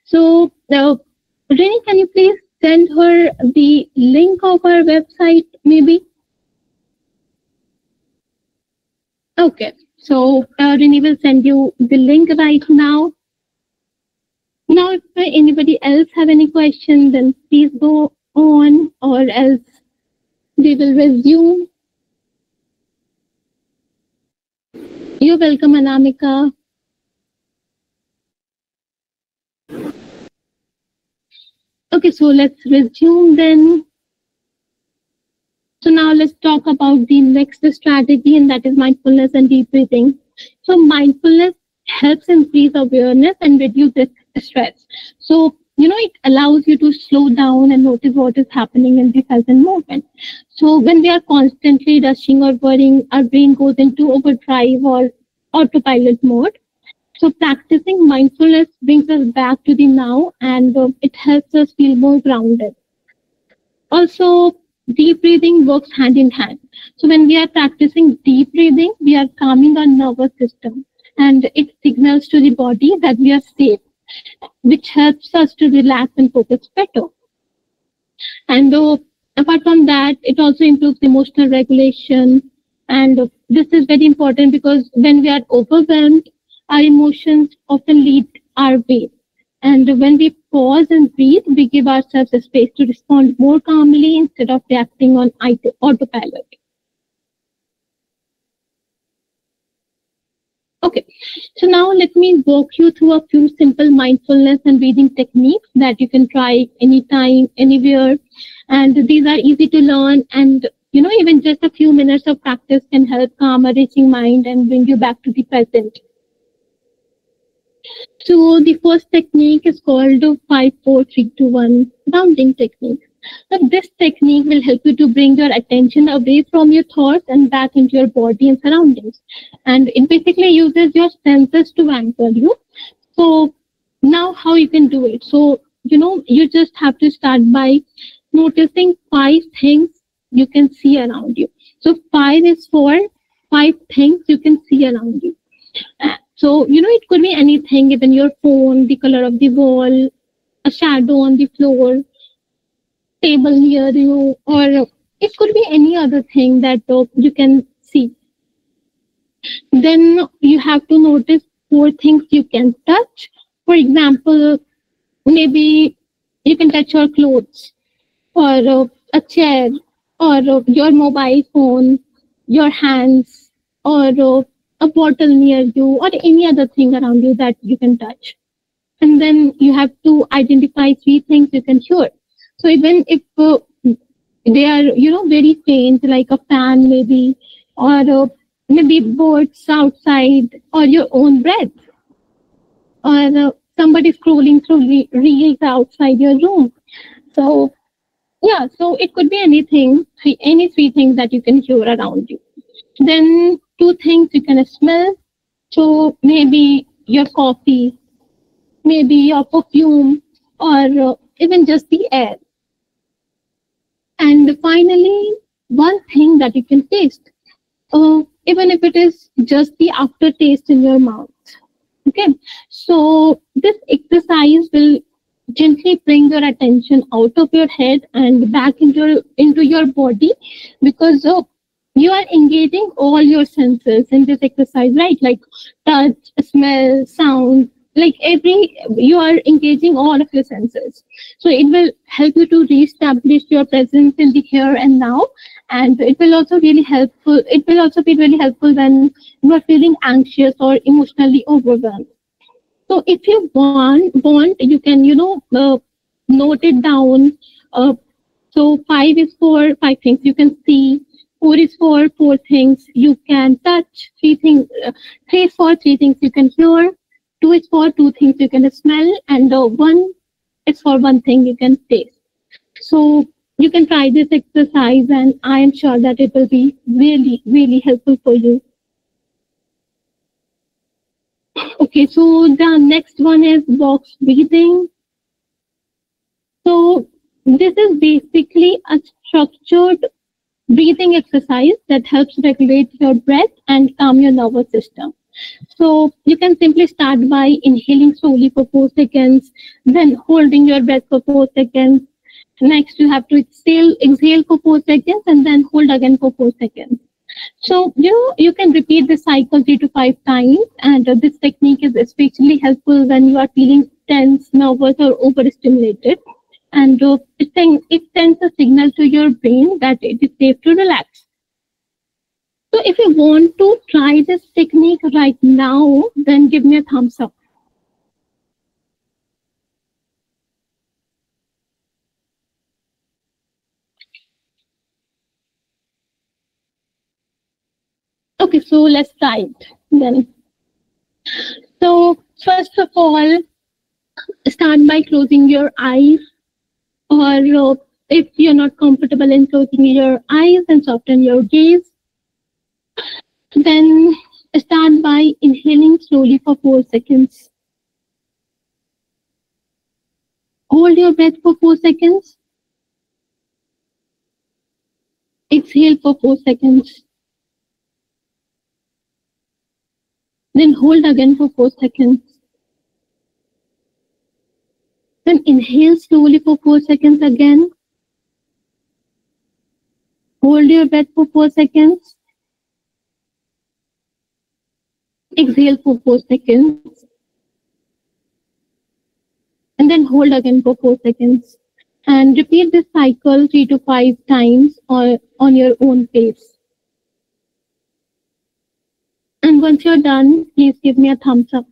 So, Rini, can you please send her the link of our website, maybe? Okay, so Rini will send you the link right now. Now, if anybody else have any question, then please go on, or else we will resume. You're welcome, Anamika. Okay, so let's resume then. So now let's talk about the next strategy, and that is mindfulness and deep breathing. So mindfulness helps increase awareness and reduce stress. So, it allows you to slow down and notice what is happening in the present moment. So when we are constantly rushing or worrying, our brain goes into overdrive or autopilot mode. So practicing mindfulness brings us back to the now, and it helps us feel more grounded. Also, deep breathing works hand in hand. So when we are practicing deep breathing, we are calming our nervous system, and it signals to the body that we are safe, which helps us to relax and focus better. And apart from that, it also improves emotional regulation. And this is very important because when we are overwhelmed, our emotions often lead our way. And when we pause and breathe, we give ourselves a space to respond more calmly instead of reacting on autopilot. Okay, so now let me walk you through a few simple mindfulness and breathing techniques that you can try anytime, anywhere. And these are easy to learn and even just a few minutes of practice can help calm a racing mind and bring you back to the present. So the first technique is called the 5, 4, 3, 2, 1 grounding technique. So this technique will help you to bring your attention away from your thoughts and back into your body and surroundings. And it basically uses your senses to anchor you. So now how you can do it? So, you just have to start by noticing 5 things you can see around you. So five is for 5 things you can see around you. So, it could be anything, even your phone, the color of the wall, a shadow on the floor, table near you, or it could be any other thing that you can see. Then you have to notice 4 things you can touch. For example, maybe you can touch your clothes, or a chair, or your mobile phone, your hands, or a bottle near you, or any other thing around you that you can touch. And then you have to identify 3 things you can hear. So even if they are, very faint, like a fan maybe, or maybe birds outside, or your own breath, or somebody scrolling through reels outside your room. So yeah, so it could be anything, any 3 things that you can hear around you. Then 2 things you can smell. So maybe your coffee, maybe your perfume, or even just the air. And finally, 1 thing that you can taste, even if it is just the aftertaste in your mouth. Okay, so this exercise will gently bring your attention out of your head and back into your body, because you are engaging all your senses in this exercise, right? Like touch, smell, sound, like you are engaging all of your senses. So it will help you to reestablish your presence in the here and now, and it will also be really helpful when you are feeling anxious or emotionally overwhelmed. So if you want, you can note it down. So 5 is for 5 things you can see. 4 is for 4 things you can touch. 3 things. 3 is for 3 things you can hear. 2 is for 2 things you can smell, and 1 is for 1 thing you can taste. So you can try this exercise, and I am sure that it will be really, really helpful for you. Okay, so the next one is box breathing. So this is basically a structured breathing exercise that helps regulate your breath and calm your nervous system. So you can simply start by inhaling slowly for 4 seconds, then holding your breath for 4 seconds. Next, you have to exhale for 4 seconds, and then hold again for 4 seconds. So you can repeat this cycle 3 to 5 times, and this technique is especially helpful when you are feeling tense, nervous, or overstimulated. And it sends a signal to your brain that it is safe to relax. So if you want to try this technique right now, then give me a thumbs up. Okay, so let's try it then. So first of all, start by closing your eyes, or if you're not comfortable in closing your eyes, and soften your gaze. Then start by inhaling slowly for 4 seconds. Hold your breath for 4 seconds. Exhale for 4 seconds. Then hold again for 4 seconds. Then inhale slowly for 4 seconds again. Hold your breath for 4 seconds. Exhale for 4 seconds. And then hold again for 4 seconds. And repeat this cycle 3 to 5 times or on your own pace. And once you're done, please give me a thumbs up.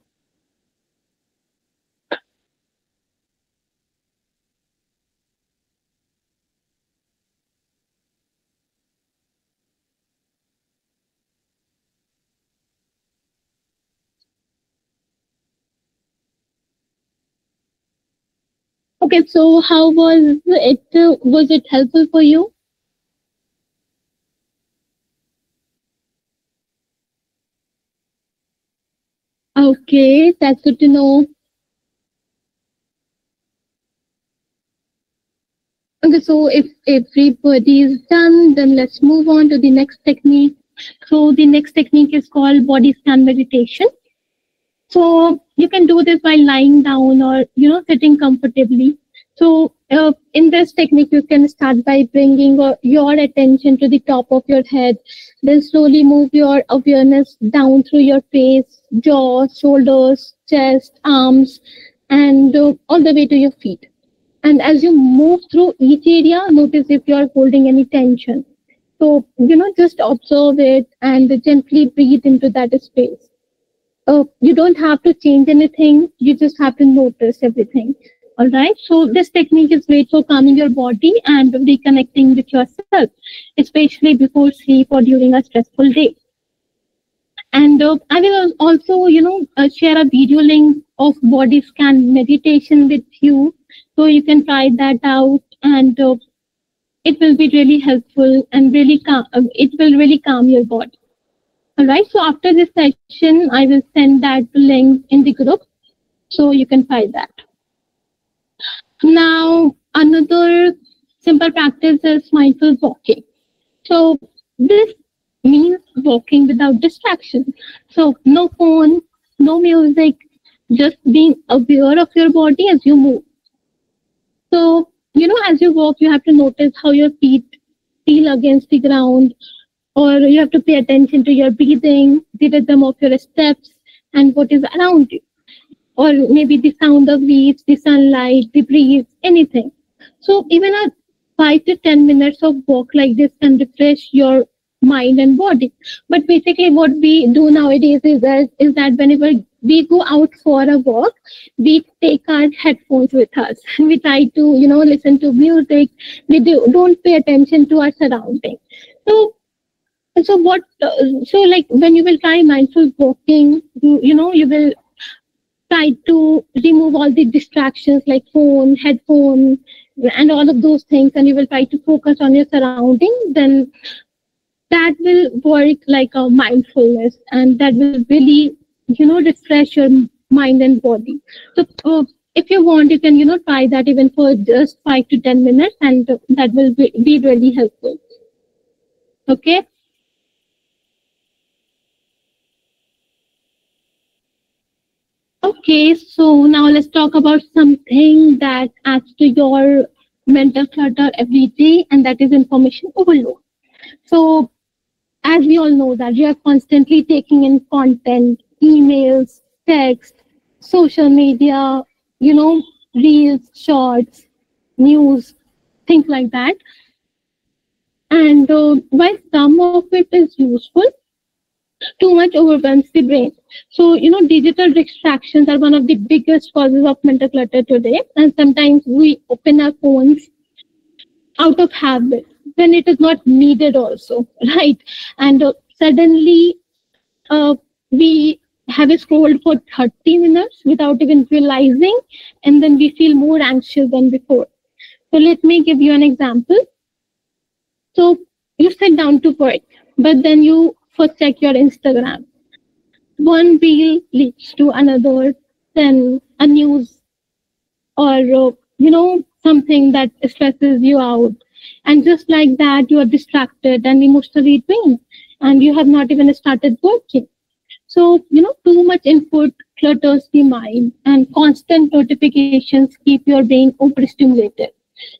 Okay, so how was it? Was it helpful for you? Okay, that's good to know. Okay, so if everybody is done, then let's move on to the next technique. So the next technique is called body scan meditation. So you can do this while lying down or sitting comfortably. So in this technique, you can start by bringing your attention to the top of your head, then slowly move your awareness down through your face, jaw, shoulders, chest, arms, and all the way to your feet. And as you move through each area, notice if you are holding any tension. So just observe it and gently breathe into that space. You don't have to change anything. You just have to notice everything. All right. So this technique is great for calming your body and reconnecting with yourself, especially before sleep or during a stressful day. And I will also, share a video link of body scan meditation with you, so you can try that out, and it will be really helpful and it will really calm your body. All right. So after this session, I will send that link in the group so you can find that. Now, another simple practice is mindful walking. So this means walking without distraction. So no phone, no music, just being aware of your body as you move. So, as you walk, you have to notice how your feet feel against the ground, or you have to pay attention to your breathing, the rhythm of your steps, and what is around you, or maybe the sound of leaves, the sunlight, the breeze, anything. So even a 5 to 10 minutes of walk like this can refresh your mind and body. But basically, what we do nowadays is that whenever we go out for a walk, we take our headphones with us. We try to listen to music. We don't pay attention to our surroundings. So what? So like when you will try mindful walking, you will try to remove all the distractions like phone, headphone, and all of those things, and you will try to focus on your surroundings. Then that will work like a mindfulness, and that will really refresh your mind and body. So if you want, you can try that even for just 5 to 10 minutes, and that will be really helpful. Okay. Okay, so now let's talk about something that adds to your mental clutter every day, and that is information overload. So, as we all know that we are constantly taking in content, emails, text, social media, reels, shorts, news, things like that. And while some of it is useful, too much overwhelms the brain. So, digital distractions are one of the biggest causes of mental clutter today. And sometimes we open our phones out of habit when it is not needed also, right? And suddenly we have scrolled for 30 minutes without even realizing, and then we feel more anxious than before. So let me give you an example. So you sit down to work, but then you first check your Instagram. One reel leads to another, then a news, or something that stresses you out, and just like that you are distracted and emotionally drained, and you have not even started working. So too much input clutters the mind, and constant notifications keep your brain overstimulated.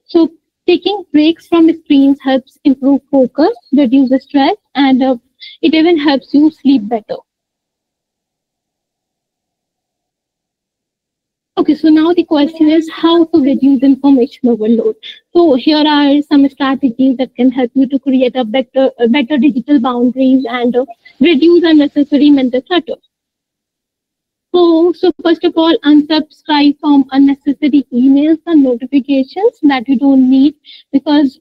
So taking breaks from screens helps improve focus, reduce stress, and it even helps you sleep better. Okay, so now the question is how to reduce information overload. So here are some strategies that can help you to create a better digital boundaries and reduce unnecessary mental clutter. So first of all, unsubscribe from unnecessary emails and notifications that you don't need, because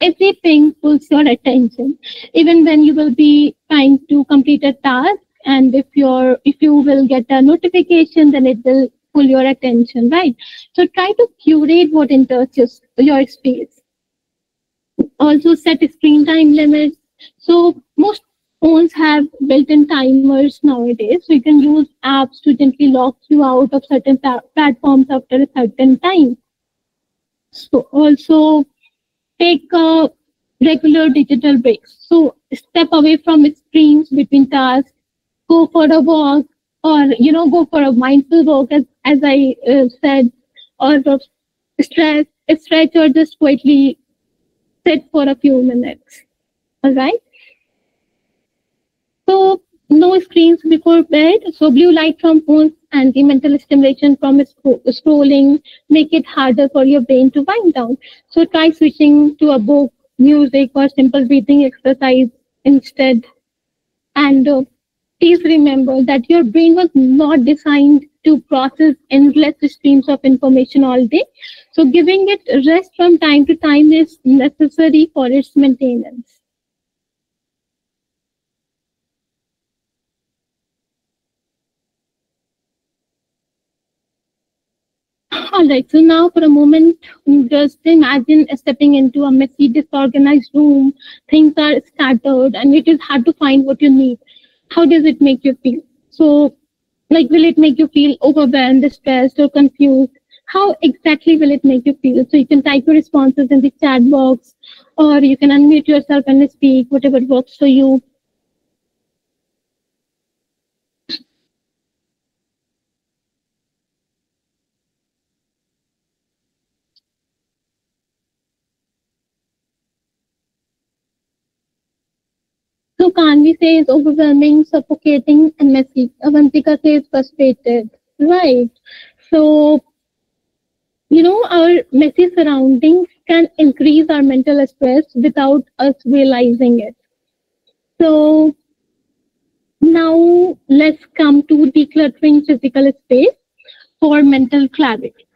everything pulls your attention. Even when you will be trying to complete a task, and if you will get a notification, then it will pull your attention, right? So try to curate what enters your space. Also set screen time limits. So most phones have built-in timers nowadays. So you can use apps to gently lock you out of certain platforms after a certain time. So also take regular digital breaks. So step away from screens between tasks, go for a walk, or go for a mindful walk, as I said, or stretch, or just quietly sit for a few minutes. All right. So no screens before bed. So blue light from phones and the mental stimulation from scrolling make it harder for your brain to wind down. So try switching to a book, music, or simple breathing exercise instead. And please remember that your brain was not designed to process endless streams of information all day. So giving it rest from time to time is necessary for its maintenance. All right, so now for a moment, just imagine stepping into a messy, disorganized room. Things are scattered and it is hard to find what you need. How does it make you feel? So, like, will it make you feel overwhelmed, stressed, or confused? How exactly will it make you feel? So, you can type your responses in the chat box, or you can unmute yourself and speak, whatever works for you. So Kanvi says overwhelming, suffocating, and messy. Avantika says frustrated. Right. So, our messy surroundings can increase our mental stress without us realizing it. So now let's come to decluttering physical space for mental clarity.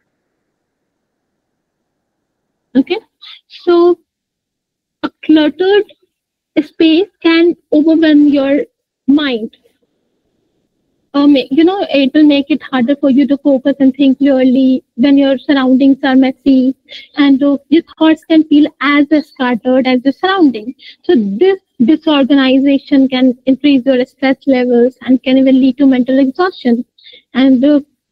Okay. So a cluttered space can overwhelm your mind. It will make it harder for you to focus and think clearly when your surroundings are messy, and your thoughts can feel as scattered as the surrounding. So this disorganization can increase your stress levels and can even lead to mental exhaustion. And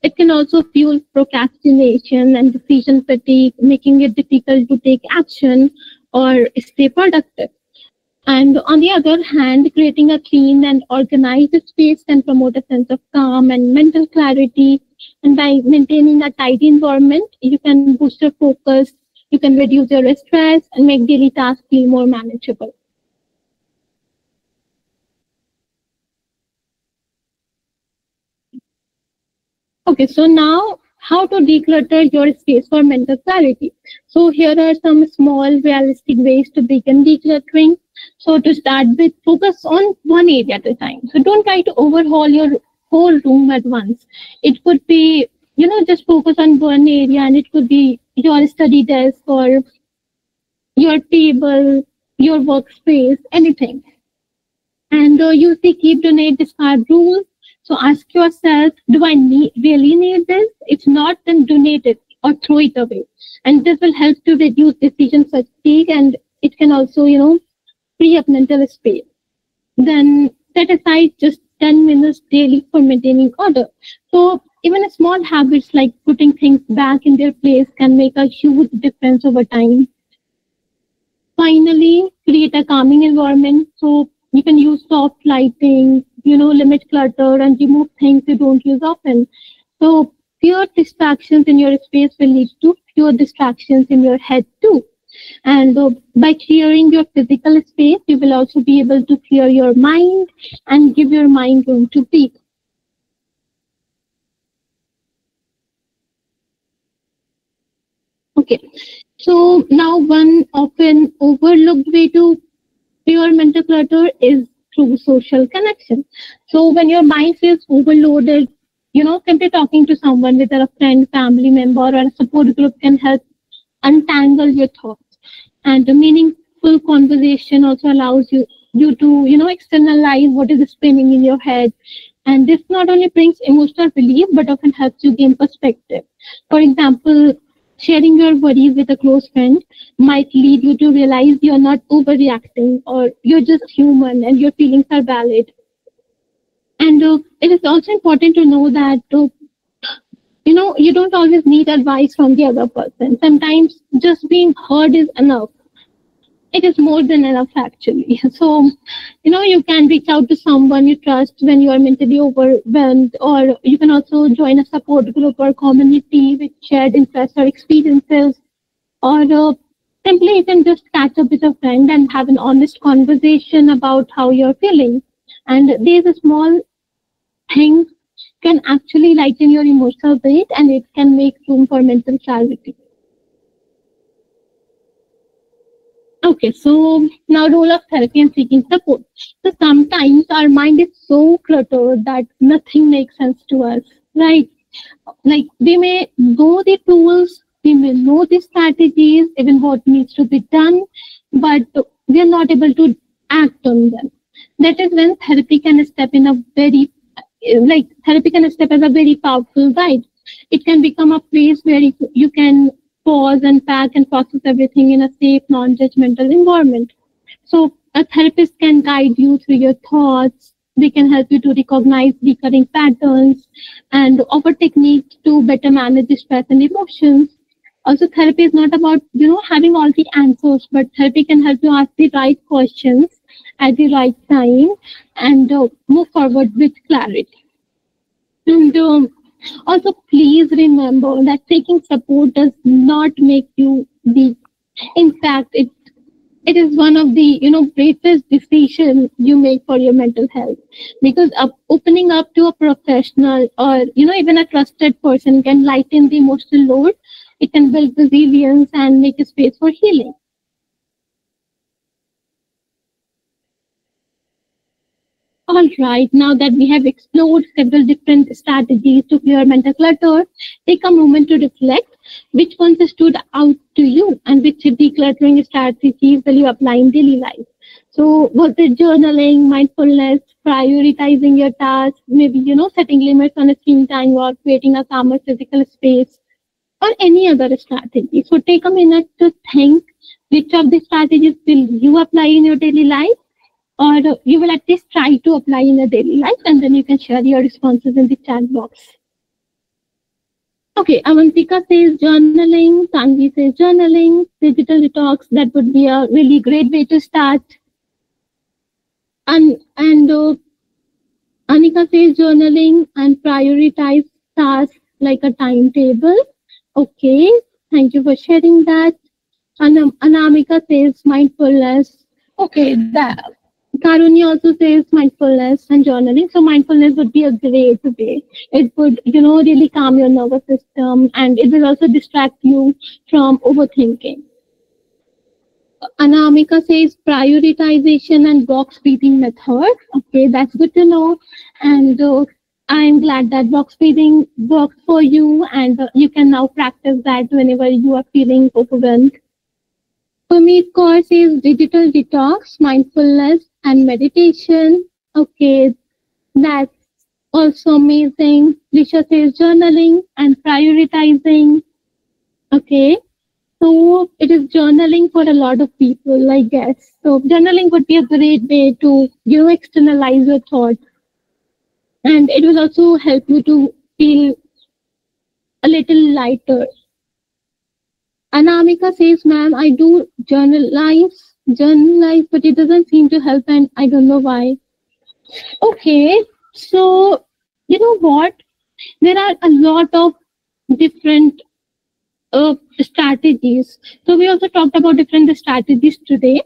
it can also fuel procrastination and decision fatigue, making it difficult to take action or stay productive. And on the other hand, creating a clean and organized space can promote a sense of calm and mental clarity. And by maintaining a tidy environment, you can boost your focus, you can reduce your stress, and make daily tasks feel more manageable. Okay, so now how to declutter your space for mental clarity. So here are some small realistic ways to begin decluttering. So to start with, focus on one area at a time. So don't try to overhaul your whole room at once. It could be, just focus on one area, and it could be your study desk or your table, your workspace, anything. And use the keep, donate, discard rule. So ask yourself, do I really need this? If not, then donate it or throw it away. And this will help to reduce decision fatigue, and it can also, free up mental space. Then set aside just 10 minutes daily for maintaining order. So even a small habits like putting things back in their place can make a huge difference over time. Finally, create a calming environment. So you can use soft lighting, limit clutter and remove things you don't use often. So fewer distractions in your space will lead to fewer distractions in your head too. And by clearing your physical space, you will also be able to clear your mind and give your mind room to breathe. Okay, so now one often overlooked way to clear mental clutter is through social connection. So when your mind feels overloaded, simply talking to someone, whether a friend, family member, or a support group, can help untangle your thoughts. And a meaningful conversation also allows you to externalize what is spinning in your head, And this not only brings emotional relief, but often helps you gain perspective. For example, sharing your worries with a close friend might lead you to realize you're not overreacting or you're just human and your feelings are valid. And it is also important to know that you don't always need advice from the other person. Sometimes just being heard is enough. It is more than enough, actually. So, you can reach out to someone you trust when you are mentally overwhelmed, or you can also join a support group or community with shared interests or experiences, or simply you can just catch up with a friend and have an honest conversation about how you're feeling. And these small things can actually lighten your emotional weight, and it can make room for mental clarity. Okay, so now role of therapy and seeking support. So sometimes our mind is so cluttered that nothing makes sense to us, right? Like we may know the tools, we may know the strategies, even what needs to be done, but we are not able to act on them. That is when therapy can step in a very therapy can step as a very powerful guide. It can become a place where you can pause, unpack, and process everything in a safe, non-judgmental environment. So a therapist can guide you through your thoughts. They can help you to recognize recurring patterns and offer techniques to better manage the stress and emotions. Also, therapy is not about having all the answers, but therapy can help you ask the right questions at the right time and move forward with clarity. And also, please remember that taking support does not make you weak. In fact, it is one of the greatest decisions you make for your mental health, because opening up to a professional or even a trusted person can lighten the emotional load. It can build resilience and make a space for healing. All right, now that we have explored several different strategies to clear mental clutter, take a moment to reflect which ones stood out to you and which decluttering strategies will you apply in daily life. So, was it journaling, mindfulness, prioritizing your tasks, maybe, setting limits on a screen time or creating a calmer physical space, or any other strategy? So, take a minute to think which of the strategies will you apply in your daily life, or you will at least try to apply in your daily life, and then you can share your responses in the chat box. Okay, Avantika says journaling, Tanvi says journaling, digital detox, that would be a really great way to start. And Anika says journaling and prioritize tasks like a timetable. Okay, thank you for sharing that. Anamika says mindfulness. Okay, that Karuni also says mindfulness and journaling. So mindfulness would be a great way. It would, really calm your nervous system, and it will also distract you from overthinking. Anamika says prioritization and box breathing method. Okay, that's good to know. And I'm glad that box breathing works for you, and you can now practice that whenever you are feeling overwhelmed. Pumeet Kaur says digital detox, mindfulness, and meditation. Okay, that's also amazing. Lisha says journaling and prioritizing. Okay, so it is journaling for a lot of people, I guess. So journaling would be a great way to, externalize your thoughts, and it will also help you to feel a little lighter. Anamika says, ma'am, I do journalize, but it doesn't seem to help, and I don't know why. Okay, so you know what? There are a lot of different strategies. So we also talked about different strategies today,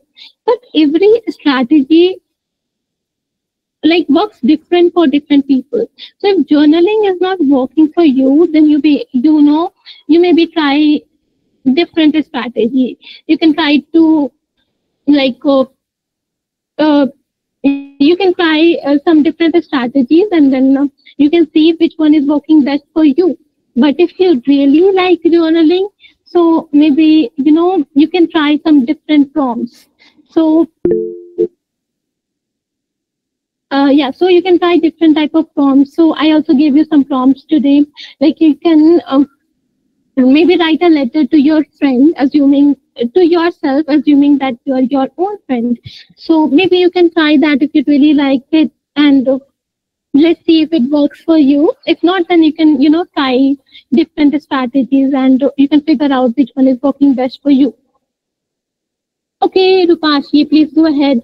but every strategy works different for different people. So if journaling is not working for you, then you maybe try different strategy. You can try to you can try some different strategies, and then you can see which one is working best for you. But if you really like journaling, so maybe you can try some different prompts. So Yeah, so you can try different type of prompts. So I also gave you some prompts today. Like you can maybe write a letter to your friend, assuming to yourself, assuming that you are your own friend. So maybe you can try that if you really like it, and let's see if it works for you. If not, then you can try different strategies, and you can figure out which one is working best for you. Okay, Rupashi, please go ahead.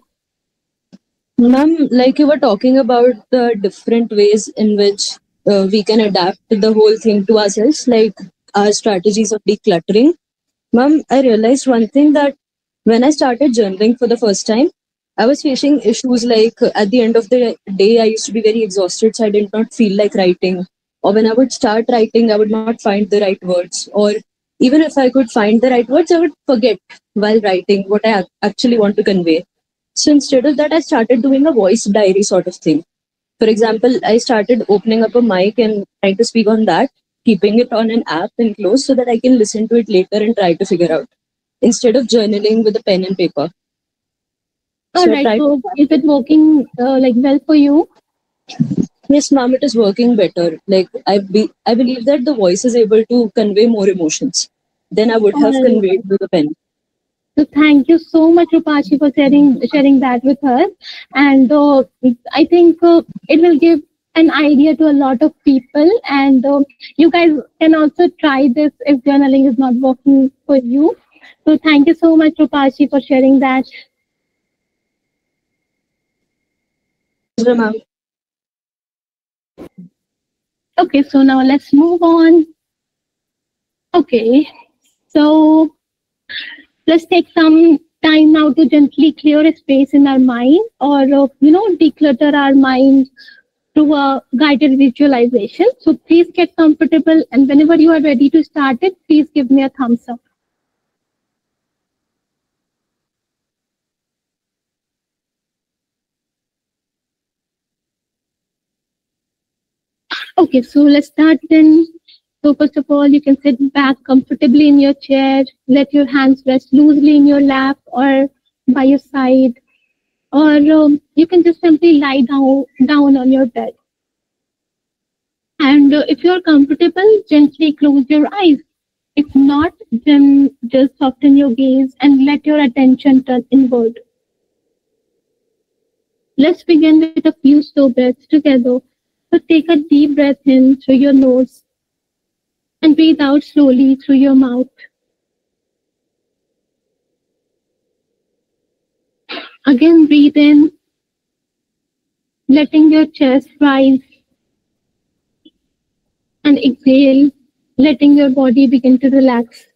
Ma'am, like you were talking about the different ways in which we can adapt the whole thing to ourselves, like our strategies of decluttering. Ma'am, I realized one thing that when I started journaling for the first time, I was facing issues like at the end of the day, I used to be very exhausted, so I did not feel like writing. Or when I would start writing, I would not find the right words. Or even if I could find the right words, I would forget while writing what I actually want to convey. So instead of that, I started doing a voice diary sort of thing. For example, I started opening up a mic and trying to speak on that, keeping it on an app and close so that I can listen to it later and try to figure out instead of journaling with a pen and paper. All So I right. tried. So is it working like well for you? Yes, ma'am, it is working better. Like I believe that the voice is able to convey more emotions than I would All have right. conveyed with a pen. So thank you so much, Rupashi, for sharing that with us. And I think it will give an idea to a lot of people. And you guys can also try this if journaling is not working for you. So thank you so much, Rupashi, for sharing that. So, ma'am, Okay, so now let's move on. Okay, so let's take some time now to gently clear a space in our mind, or declutter our mind through a guided visualization. So please get comfortable, and whenever you are ready to start it, please give me a thumbs up. Okay, so let's start then. So first of all, you can sit back comfortably in your chair, let your hands rest loosely in your lap or by your side, or you can just simply lie down on your bed. And if you're comfortable, gently close your eyes. If not, then just soften your gaze and let your attention turn inward. Let's begin with a few slow breaths together. So take a deep breath in through your nose and breathe out slowly through your mouth. Again, breathe in, letting your chest rise, and exhale, letting your body begin to relax.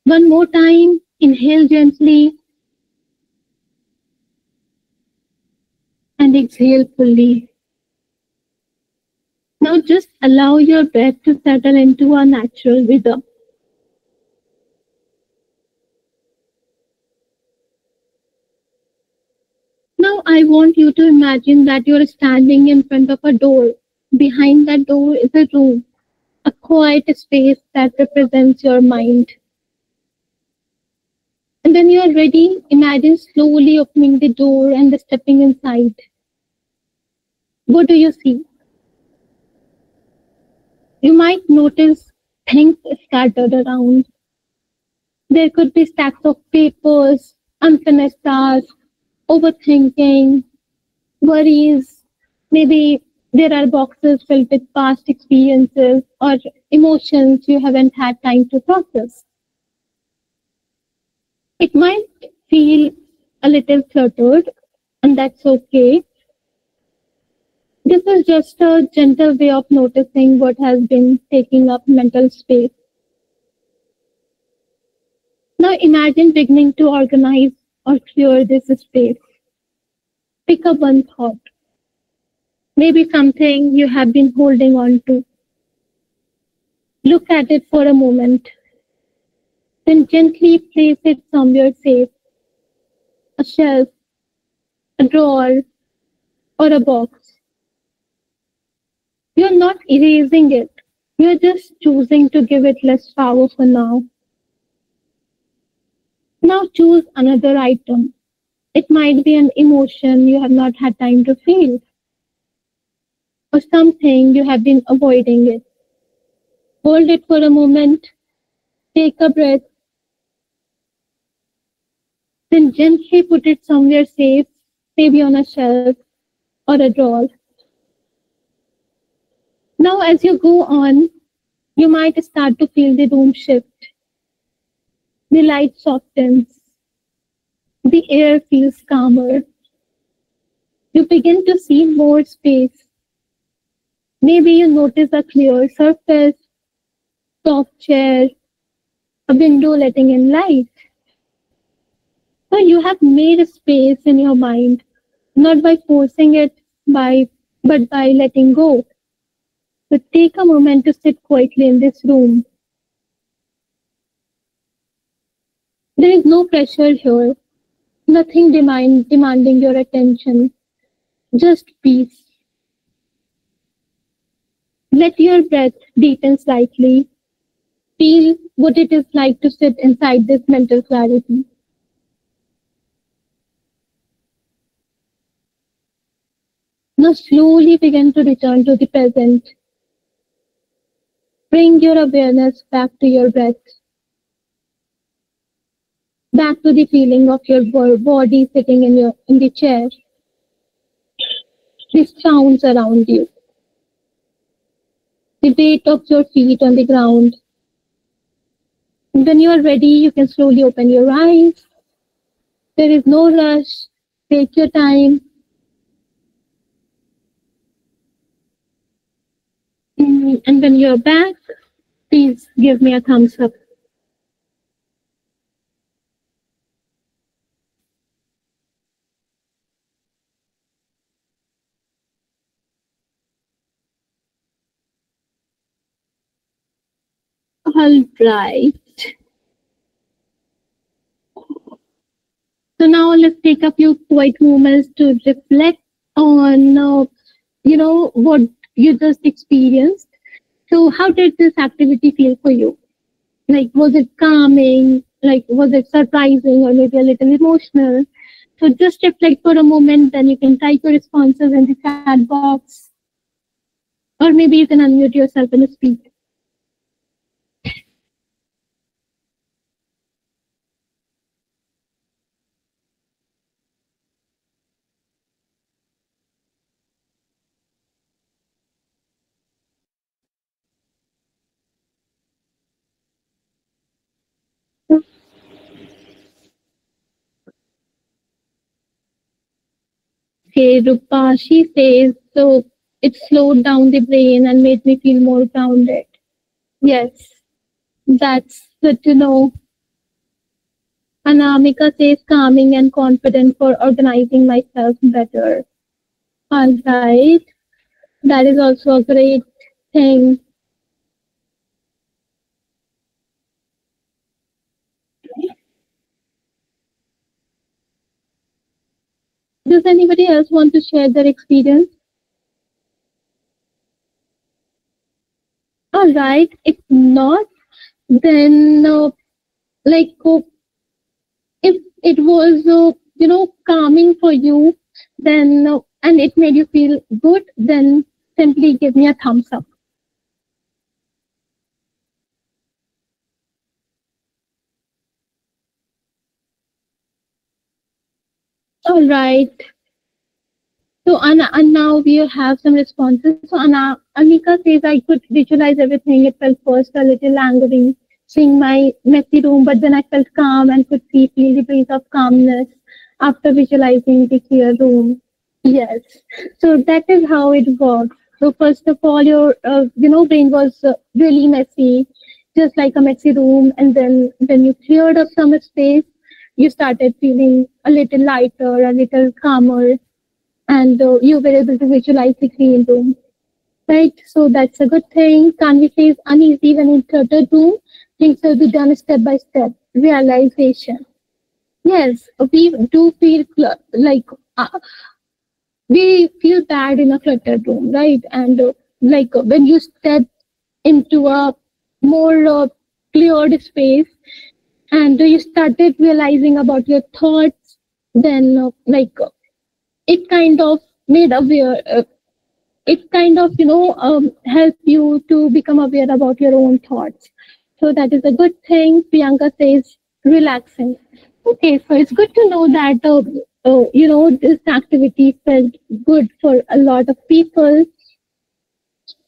One more time, inhale gently and exhale fully. Now just allow your breath to settle into a natural rhythm. Now I want you to imagine that you're standing in front of a door. Behind that door is a room, a quiet space that represents your mind. And when you are ready, imagine slowly opening the door and stepping inside. What do you see? You might notice things scattered around. There could be stacks of papers, unfinished tasks, overthinking, worries. Maybe there are boxes filled with past experiences or emotions you haven't had time to process. It might feel a little cluttered, and that's okay. This is just a gentle way of noticing what has been taking up mental space. Now imagine beginning to organize or clear this space. Pick up one thought, maybe something you have been holding on to. Look at it for a moment, then gently place it somewhere safe, a shelf, a drawer, or a box. You're not erasing it, you're just choosing to give it less power for now. Now choose another item. It might be an emotion you have not had time to feel, or something you have been avoiding it. Hold it for a moment, take a breath, then gently put it somewhere safe, maybe on a shelf or a drawer. Now, as you go on, you might start to feel the room shift. The light softens, the air feels calmer. You begin to see more space. Maybe you notice a clear surface, soft chair, a window letting in light. So you have made a space in your mind, not by forcing it, but by letting go. So take a moment to sit quietly in this room. There is no pressure here, nothing demanding your attention, just peace. Let your breath deepen slightly. Feel what it is like to sit inside this mental clarity. Now slowly begin to return to the present. Bring your awareness back to your breath, back to the feeling of your body sitting in the chair, the sounds around you, the weight of your feet on the ground. When you are ready, you can slowly open your eyes. There is no rush. Take your time. And when you're back, please give me a thumbs up. All right. So now let's take a few quiet moments to reflect on, what you just experienced. So how did this activity feel for you? Like, was it calming? Like, was it surprising or maybe a little emotional? So just reflect for a moment, then you can type your responses in the chat box, or maybe you can unmute yourself and speak. Okay, Rupa, she says, so it slowed down the brain and made me feel more grounded. Yes, that's good to know. Anamika says calming and confident for organizing myself better. All right, that is also a great thing. Does anybody else want to share their experience? All right, if not, then like if it was calming for you, then and it made you feel good, then simply give me a thumbs up. All right. So Anna, and now we have some responses. So Anika says I could visualize everything. It felt first a little angry, seeing my messy room, but then I felt calm and could feel the breeze of calmness after visualizing the clear room. Yes. So that is how it works. So first of all, your brain was really messy, just like a messy room, and then when you cleared up some space, you started feeling a little lighter, a little calmer, and you were able to visualize the clean room. Right. So that's a good thing. Kanvi says uneasy when in cluttered room, things will be done step by step. Realization. Yes, we do feel like we feel bad in a cluttered room, right? And when you step into a more cleared space, and you started realizing about your thoughts, then it kind of made aware. It kind of help you to become aware about your own thoughts. So that is a good thing. Priyanka says relaxing. Okay, so it's good to know that this activity felt good for a lot of people.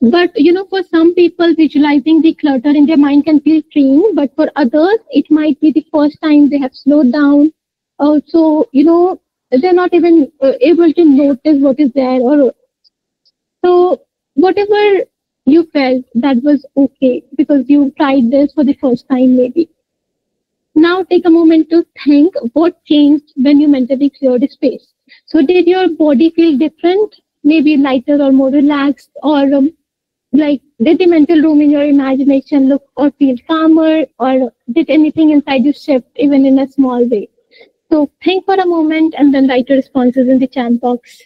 But for some people, visualizing the clutter in their mind can feel freeing. But for others, it might be the first time they have slowed down. Also, they're not even able to notice what is there. Or so whatever you felt, that was okay because you tried this for the first time, maybe. Now take a moment to think what changed when you mentally cleared a space. So did your body feel different? Maybe lighter or more relaxed, or did the mental room in your imagination look or feel calmer, or did anything inside you shift even in a small way? So think for a moment and then write your responses in the chat box.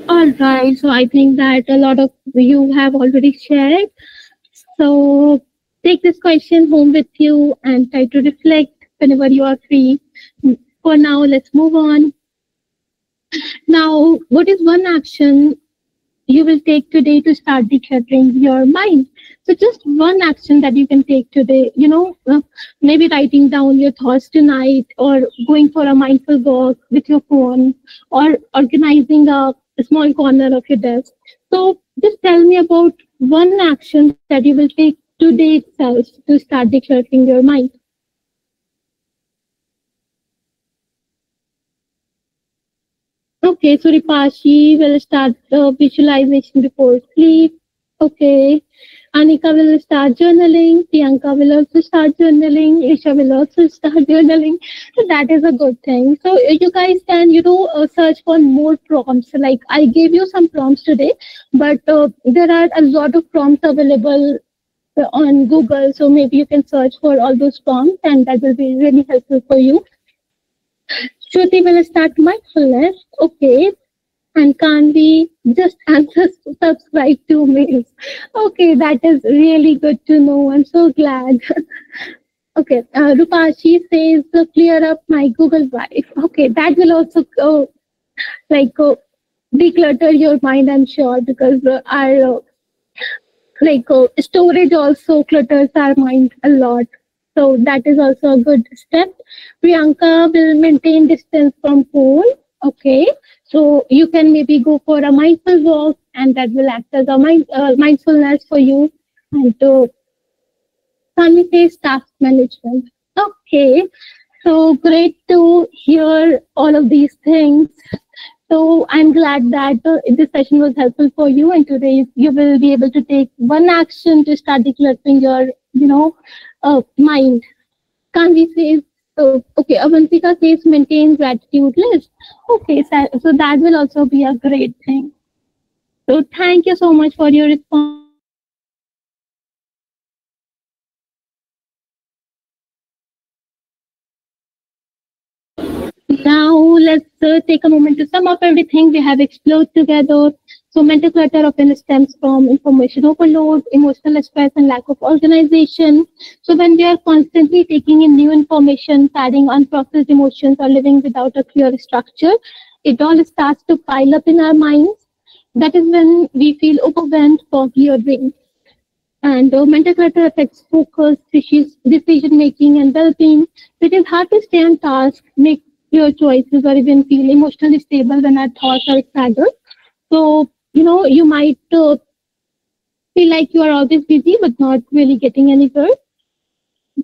All right, so I think that a lot of you have already shared. So take this question home with you and try to reflect whenever you are free. For now, let's move on. Now, what is one action you will take today to start decluttering your mind? So, just one action that you can take today, maybe writing down your thoughts tonight, or going for a mindful walk with your phone, or organizing a small corner of your desk. So, just tell me about one action that you will take today itself to start decluttering your mind. Okay, so Ripashi will start the visualization before sleep. Okay. Anika will start journaling. Priyanka will also start journaling. Isha will also start journaling. So that is a good thing. So you guys can, search for more prompts. Like I gave you some prompts today, but there are a lot of prompts available on Google. So maybe you can search for all those prompts and that will be really helpful for you. Shruti will start mindfulness. Okay. And can we just answer subscribe to mails? Okay, that is really good to know. I'm so glad. Okay, Rupashi says clear up my Google Drive. Okay, that will also declutter your mind, I'm sure, because our storage also clutters our mind a lot. So that is also a good step. Priyanka will maintain distance from phone. Okay, so you can maybe go for a mindful walk, and that will act as a mindfulness for you. And can we say task management? Okay, so great to hear all of these things. So I'm glad that this session was helpful for you, and today you will be able to take one action to start decluttering your, mind. Kanvi says, okay, Avantika says maintain gratitude list. Okay, so that will also be a great thing. So thank you so much for your responses. Now let's take a moment to sum up everything we have explored together. So mental clutter often stems from information overload, emotional stress, and lack of organization. So when we are constantly taking in new information, carrying unprocessed emotions, or living without a clear structure, it all starts to pile up in our minds. That is when we feel overwhelmed, foggy, or drained. And mental clutter affects focus, decision making, and well being. It is hard to stay on task, make clear choices, or even feel emotionally stable when our thoughts are scattered. So, you might feel like you are always busy but not really getting anywhere.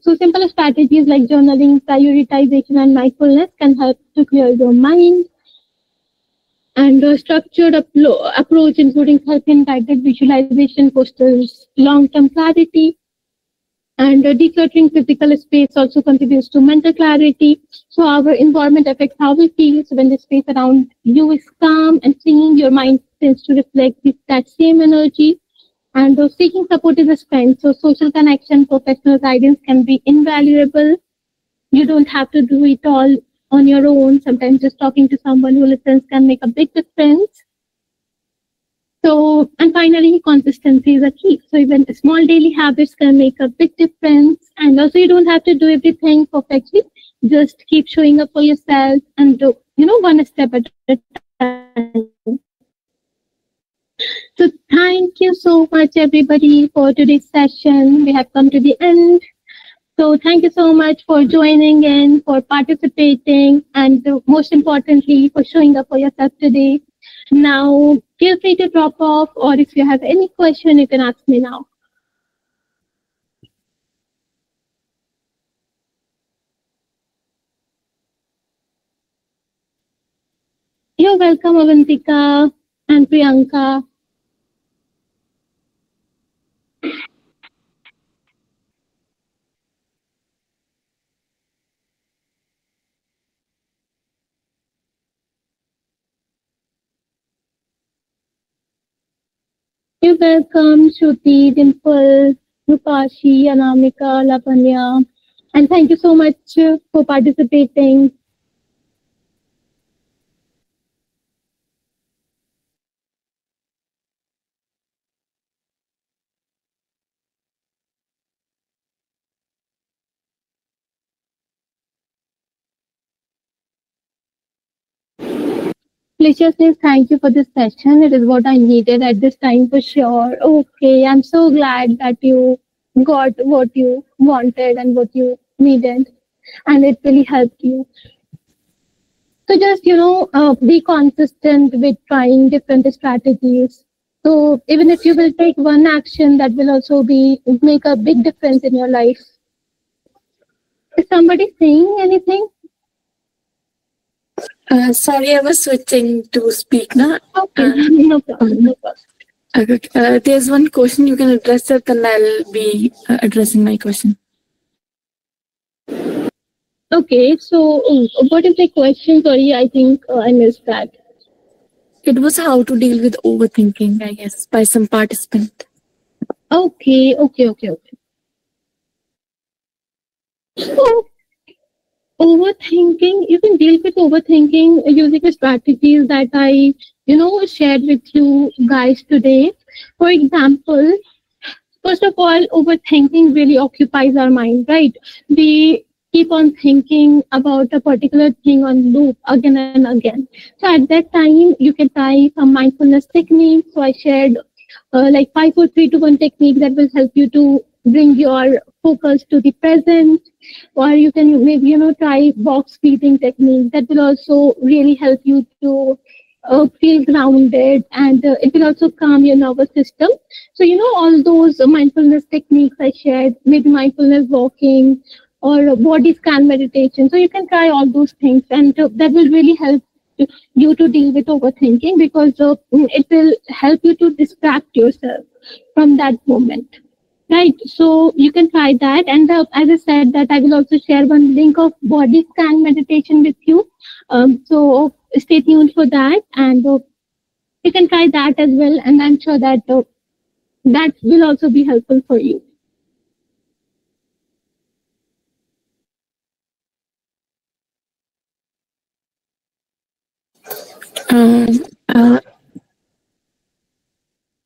So, simple strategies like journaling, prioritization, and mindfulness can help to clear your mind. And a structured approach, including helping guided visualization, fosters long term clarity. And decluttering physical space also contributes to mental clarity. So our environment affects how we feel. So when the space around you is calm and clean, your mind tends to reflect that same energy. And seeking support is a strength. So social connection, professional guidance can be invaluable. You don't have to do it all on your own. Sometimes just talking to someone who listens can make a big difference. So, and finally, consistency is a key. So even small daily habits can make a big difference. And also you don't have to do everything perfectly. Just keep showing up for yourself and do, one step at a time. So thank you so much, everybody, for today's session. We have come to the end. So thank you so much for joining in, for participating, and most importantly, for showing up for yourself today. Now, feel free to drop off, or if you have any question, you can ask me now. You're welcome, Avantika and Priyanka. You're welcome, Shruti, Dimple, Rupashi, Anamika, Lavanya. And thank you so much for participating. Felicia says, thank you for this session. It is what I needed at this time for sure. Okay, I'm so glad that you got what you wanted and what you needed, and it really helped you. So just, be consistent with trying different strategies. So even if you will take one action, that will also make a big difference in your life. Is somebody saying anything? Sorry, I was switching to speak now. Okay, no problem, no problem. Okay. There's one question you can address it, and I'll be addressing my question. Okay, so what is the question? Sorry, I think I missed that. It was how to deal with overthinking, I guess, by some participant. Okay. So, overthinking, you can deal with overthinking using the strategies that I, shared with you guys today. For example, first of all, overthinking really occupies our mind, right? We keep on thinking about a particular thing on loop again and again. So at that time, you can try some mindfulness techniques. So I shared like 5, 4, 3, 2, 1 technique that will help you to bring your focus to the present. Or you can maybe, try box breathing technique that will also really help you to feel grounded, and it will also calm your nervous system. So, all those mindfulness techniques I shared, maybe mindfulness walking or body scan meditation. So you can try all those things, and that will really help you to deal with overthinking, because it will help you to distract yourself from that moment. Right, so you can try that, and as I said, that I will also share one link of body scan meditation with you. So stay tuned for that, and you can try that as well. And I'm sure that that will also be helpful for you.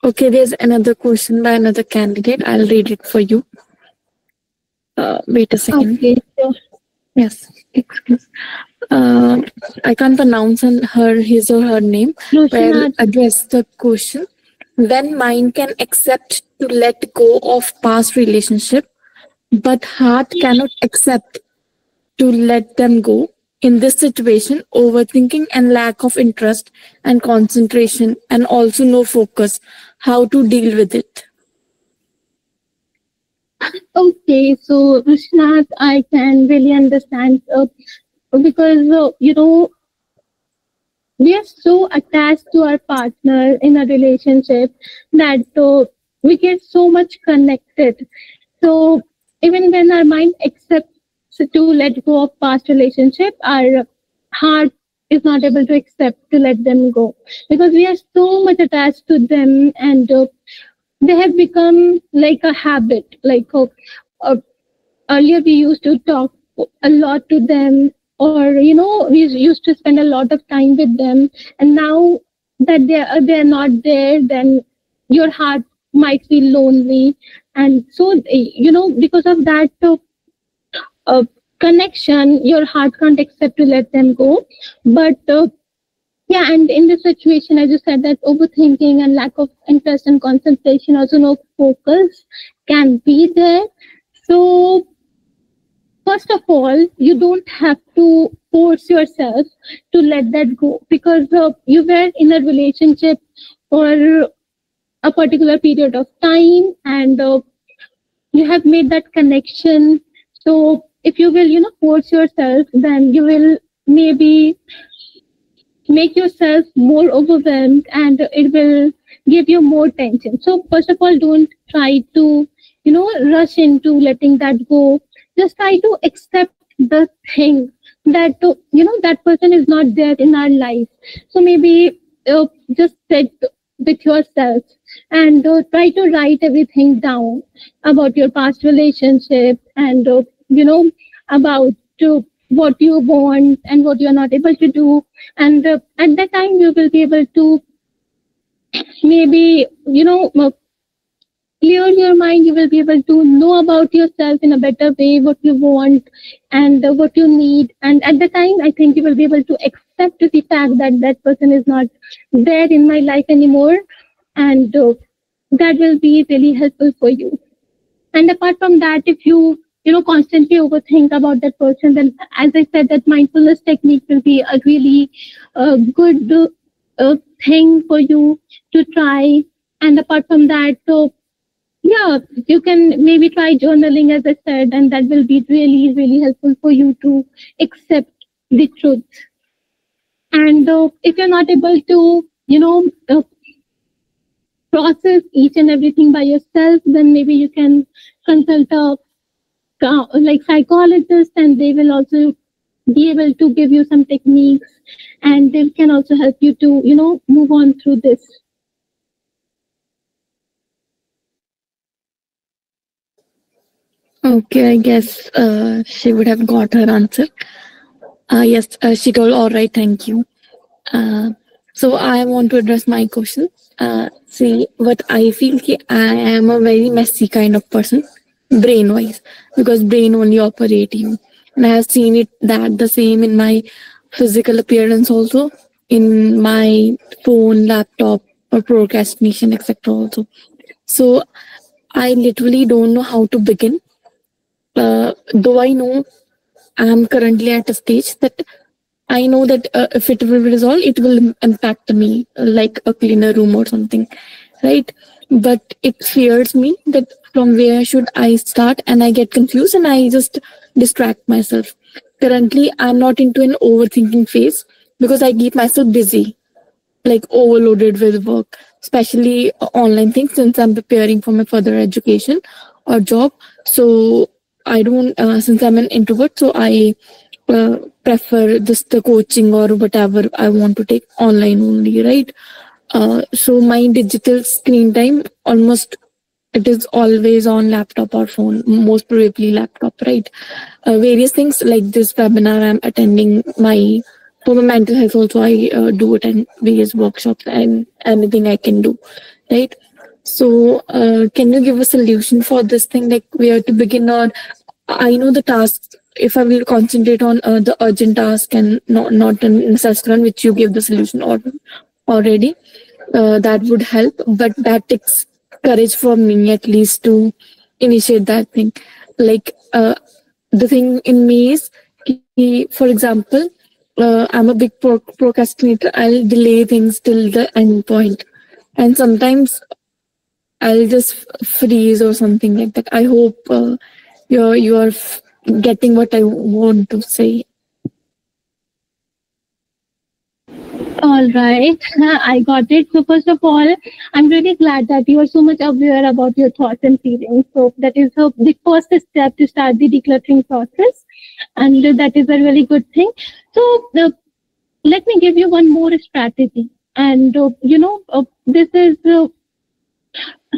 Okay, there's another question by another candidate. I'll read it for you. Wait a second. Okay, sure. Yes, excuse. I can't pronounce his or her name. But I'll address the question. When mind can accept to let go of past relationship, but heart cannot accept to let them go. In this situation, overthinking and lack of interest and concentration, and also no focus. How to deal with it? Okay, so Rushnath, I can really understand because we are so attached to our partner in a relationship that we get so much connected. So even when our mind accepts to let go of past relationship, our heart is not able to accept to let them go, because we are so much attached to them, and they have become like a habit. Like uh, earlier we used to talk a lot to them, or we used to spend a lot of time with them, and now that they're not there, then your heart might feel lonely. And so because of that connection, your heart can't accept to let them go. But yeah, and in this situation, as you said, that overthinking and lack of interest and concentration, also no focus can be there. So first of all, you don't have to force yourself to let that go, because you were in a relationship for a particular period of time, and you have made that connection. So if you will force yourself, then you will maybe make yourself more overwhelmed, and it will give you more tension. So first of all, don't try to rush into letting that go. Just try to accept the thing that that person is not there in our life. So maybe just sit with yourself, and try to write everything down about your past relationship, and about what you want and what you are not able to do. And at that time you will be able to maybe clear your mind. You will be able to know about yourself in a better way, what you want and what you need. And at the time, I think you will be able to accept the fact that that person is not there in my life anymore, and that will be really helpful for you. And apart from that, if you constantly overthink about that person, then as I said, that mindfulness technique will be a really good thing for you to try. And apart from that, yeah, you can maybe try journaling, as I said, and that will be really, really helpful for you to accept the truth. And if you're not able to, process each and everything by yourself, then maybe you can consult a like psychologist, and they will also be able to give you some techniques, and they can also help you to move on through this. Okay, I guess she would have got her answer. Yes, she told, all right, thank you. So I want to address my question. See, what I feel, I am a very messy kind of person, brain-wise, because brain only operate you. And I have seen it that the same in my physical appearance also, in my phone, laptop, or procrastination, etc. also. So I literally don't know how to begin. Though I know I am currently at a stage that I know that if it will resolve, it will impact me like a cleaner room or something, right? But it fears me that from where should I start, and I get confused and I just distract myself. Currently, I'm not into an overthinking phase because I keep myself busy, like overloaded with work, especially online things, since I'm preparing for my further education or job. So I don't, since I'm an introvert, so I prefer just the coaching or whatever I want to take online only, right? So my digital screen time, almost it is always on laptop or phone, most probably laptop, right? Various things like this webinar I'm attending, for my mental health also I do attend various workshops and anything I can do, right? So can you give a solution for this thing, like where to begin? Or I know the tasks, if I will concentrate on the urgent task and not an necessary one, which you give the solution already, that would help. But that takes courage for me at least to initiate that thing. Like the thing in me is, for example, I'm a big procrastinator. I'll delay things till the end point, and sometimes I'll just freeze or something like that. I hope you're getting what I want to say. All right, I got it. So first of all, I'm really glad that you are so much aware about your thoughts and feelings. So that is the first step to start the decluttering process, and that is a really good thing. So let me give you one more strategy, and this is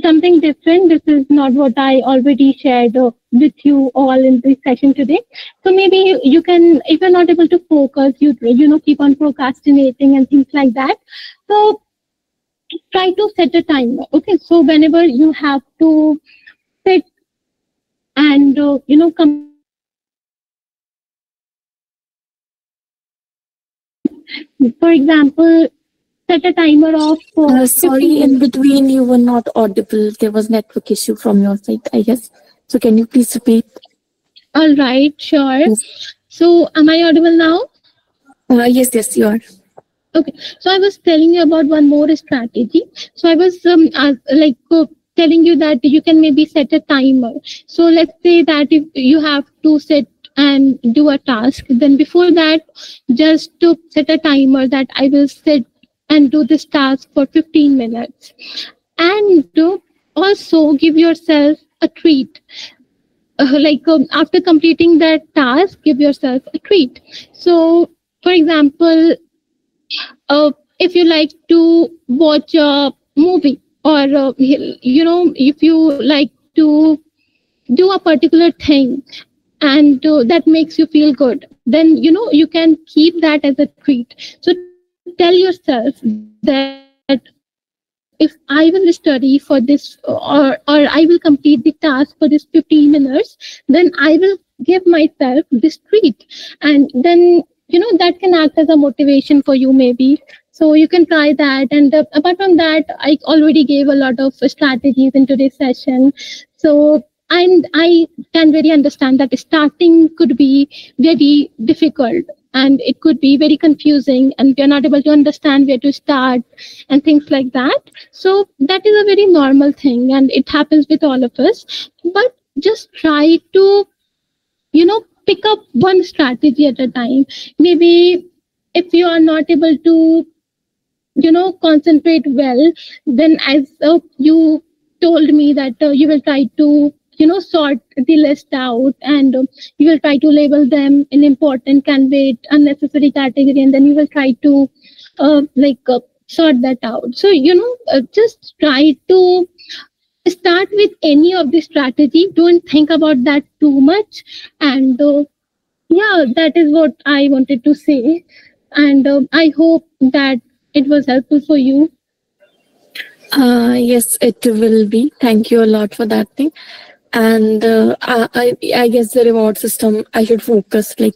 something different. This is not what I already shared with you all in this session today. So maybe you can, if you're not able to focus, you keep on procrastinating and things like that. So try to set a timer. Okay, so whenever you have to sit and for example, set a timer of Sorry, in between you were not audible. There was network issue from your side, I guess. So can you please repeat? All right, sure. Yes. So am I audible now? Yes, you are. Okay, so I was telling you about one more strategy. So I was telling you that you can maybe set a timer. So let's say that if you have to sit and do a task, then before that, just to set a timer that I will sit and do this task for 15 minutes. And also give yourself a treat. After completing that task, give yourself a treat. So, for example, if you like to watch a movie, or if you like to do a particular thing, and that makes you feel good, then you can keep that as a treat. So tell yourself that if I will study for this, or I will complete the task for this 15 minutes, then I will give myself this treat. And then that can act as a motivation for you, maybe. So you can try that. And apart from that, I already gave a lot of strategies in today's session. So and I can very understand that starting could be very difficult, and it could be very confusing, and we're not able to understand where to start and things like that. So that is a very normal thing, and it happens with all of us. But just try to pick up one strategy at a time. Maybe if you are not able to concentrate well, then as you told me that you will try to sort the list out, and you will try to label them in important, candidate, unnecessary category, and then you will try to sort that out. So just try to start with any of the strategy. Don't think about that too much. And yeah, that is what I wanted to say. And I hope that it was helpful for you. Yes, it will be. Thank you a lot for that thing. And I guess the reward system, I should focus, like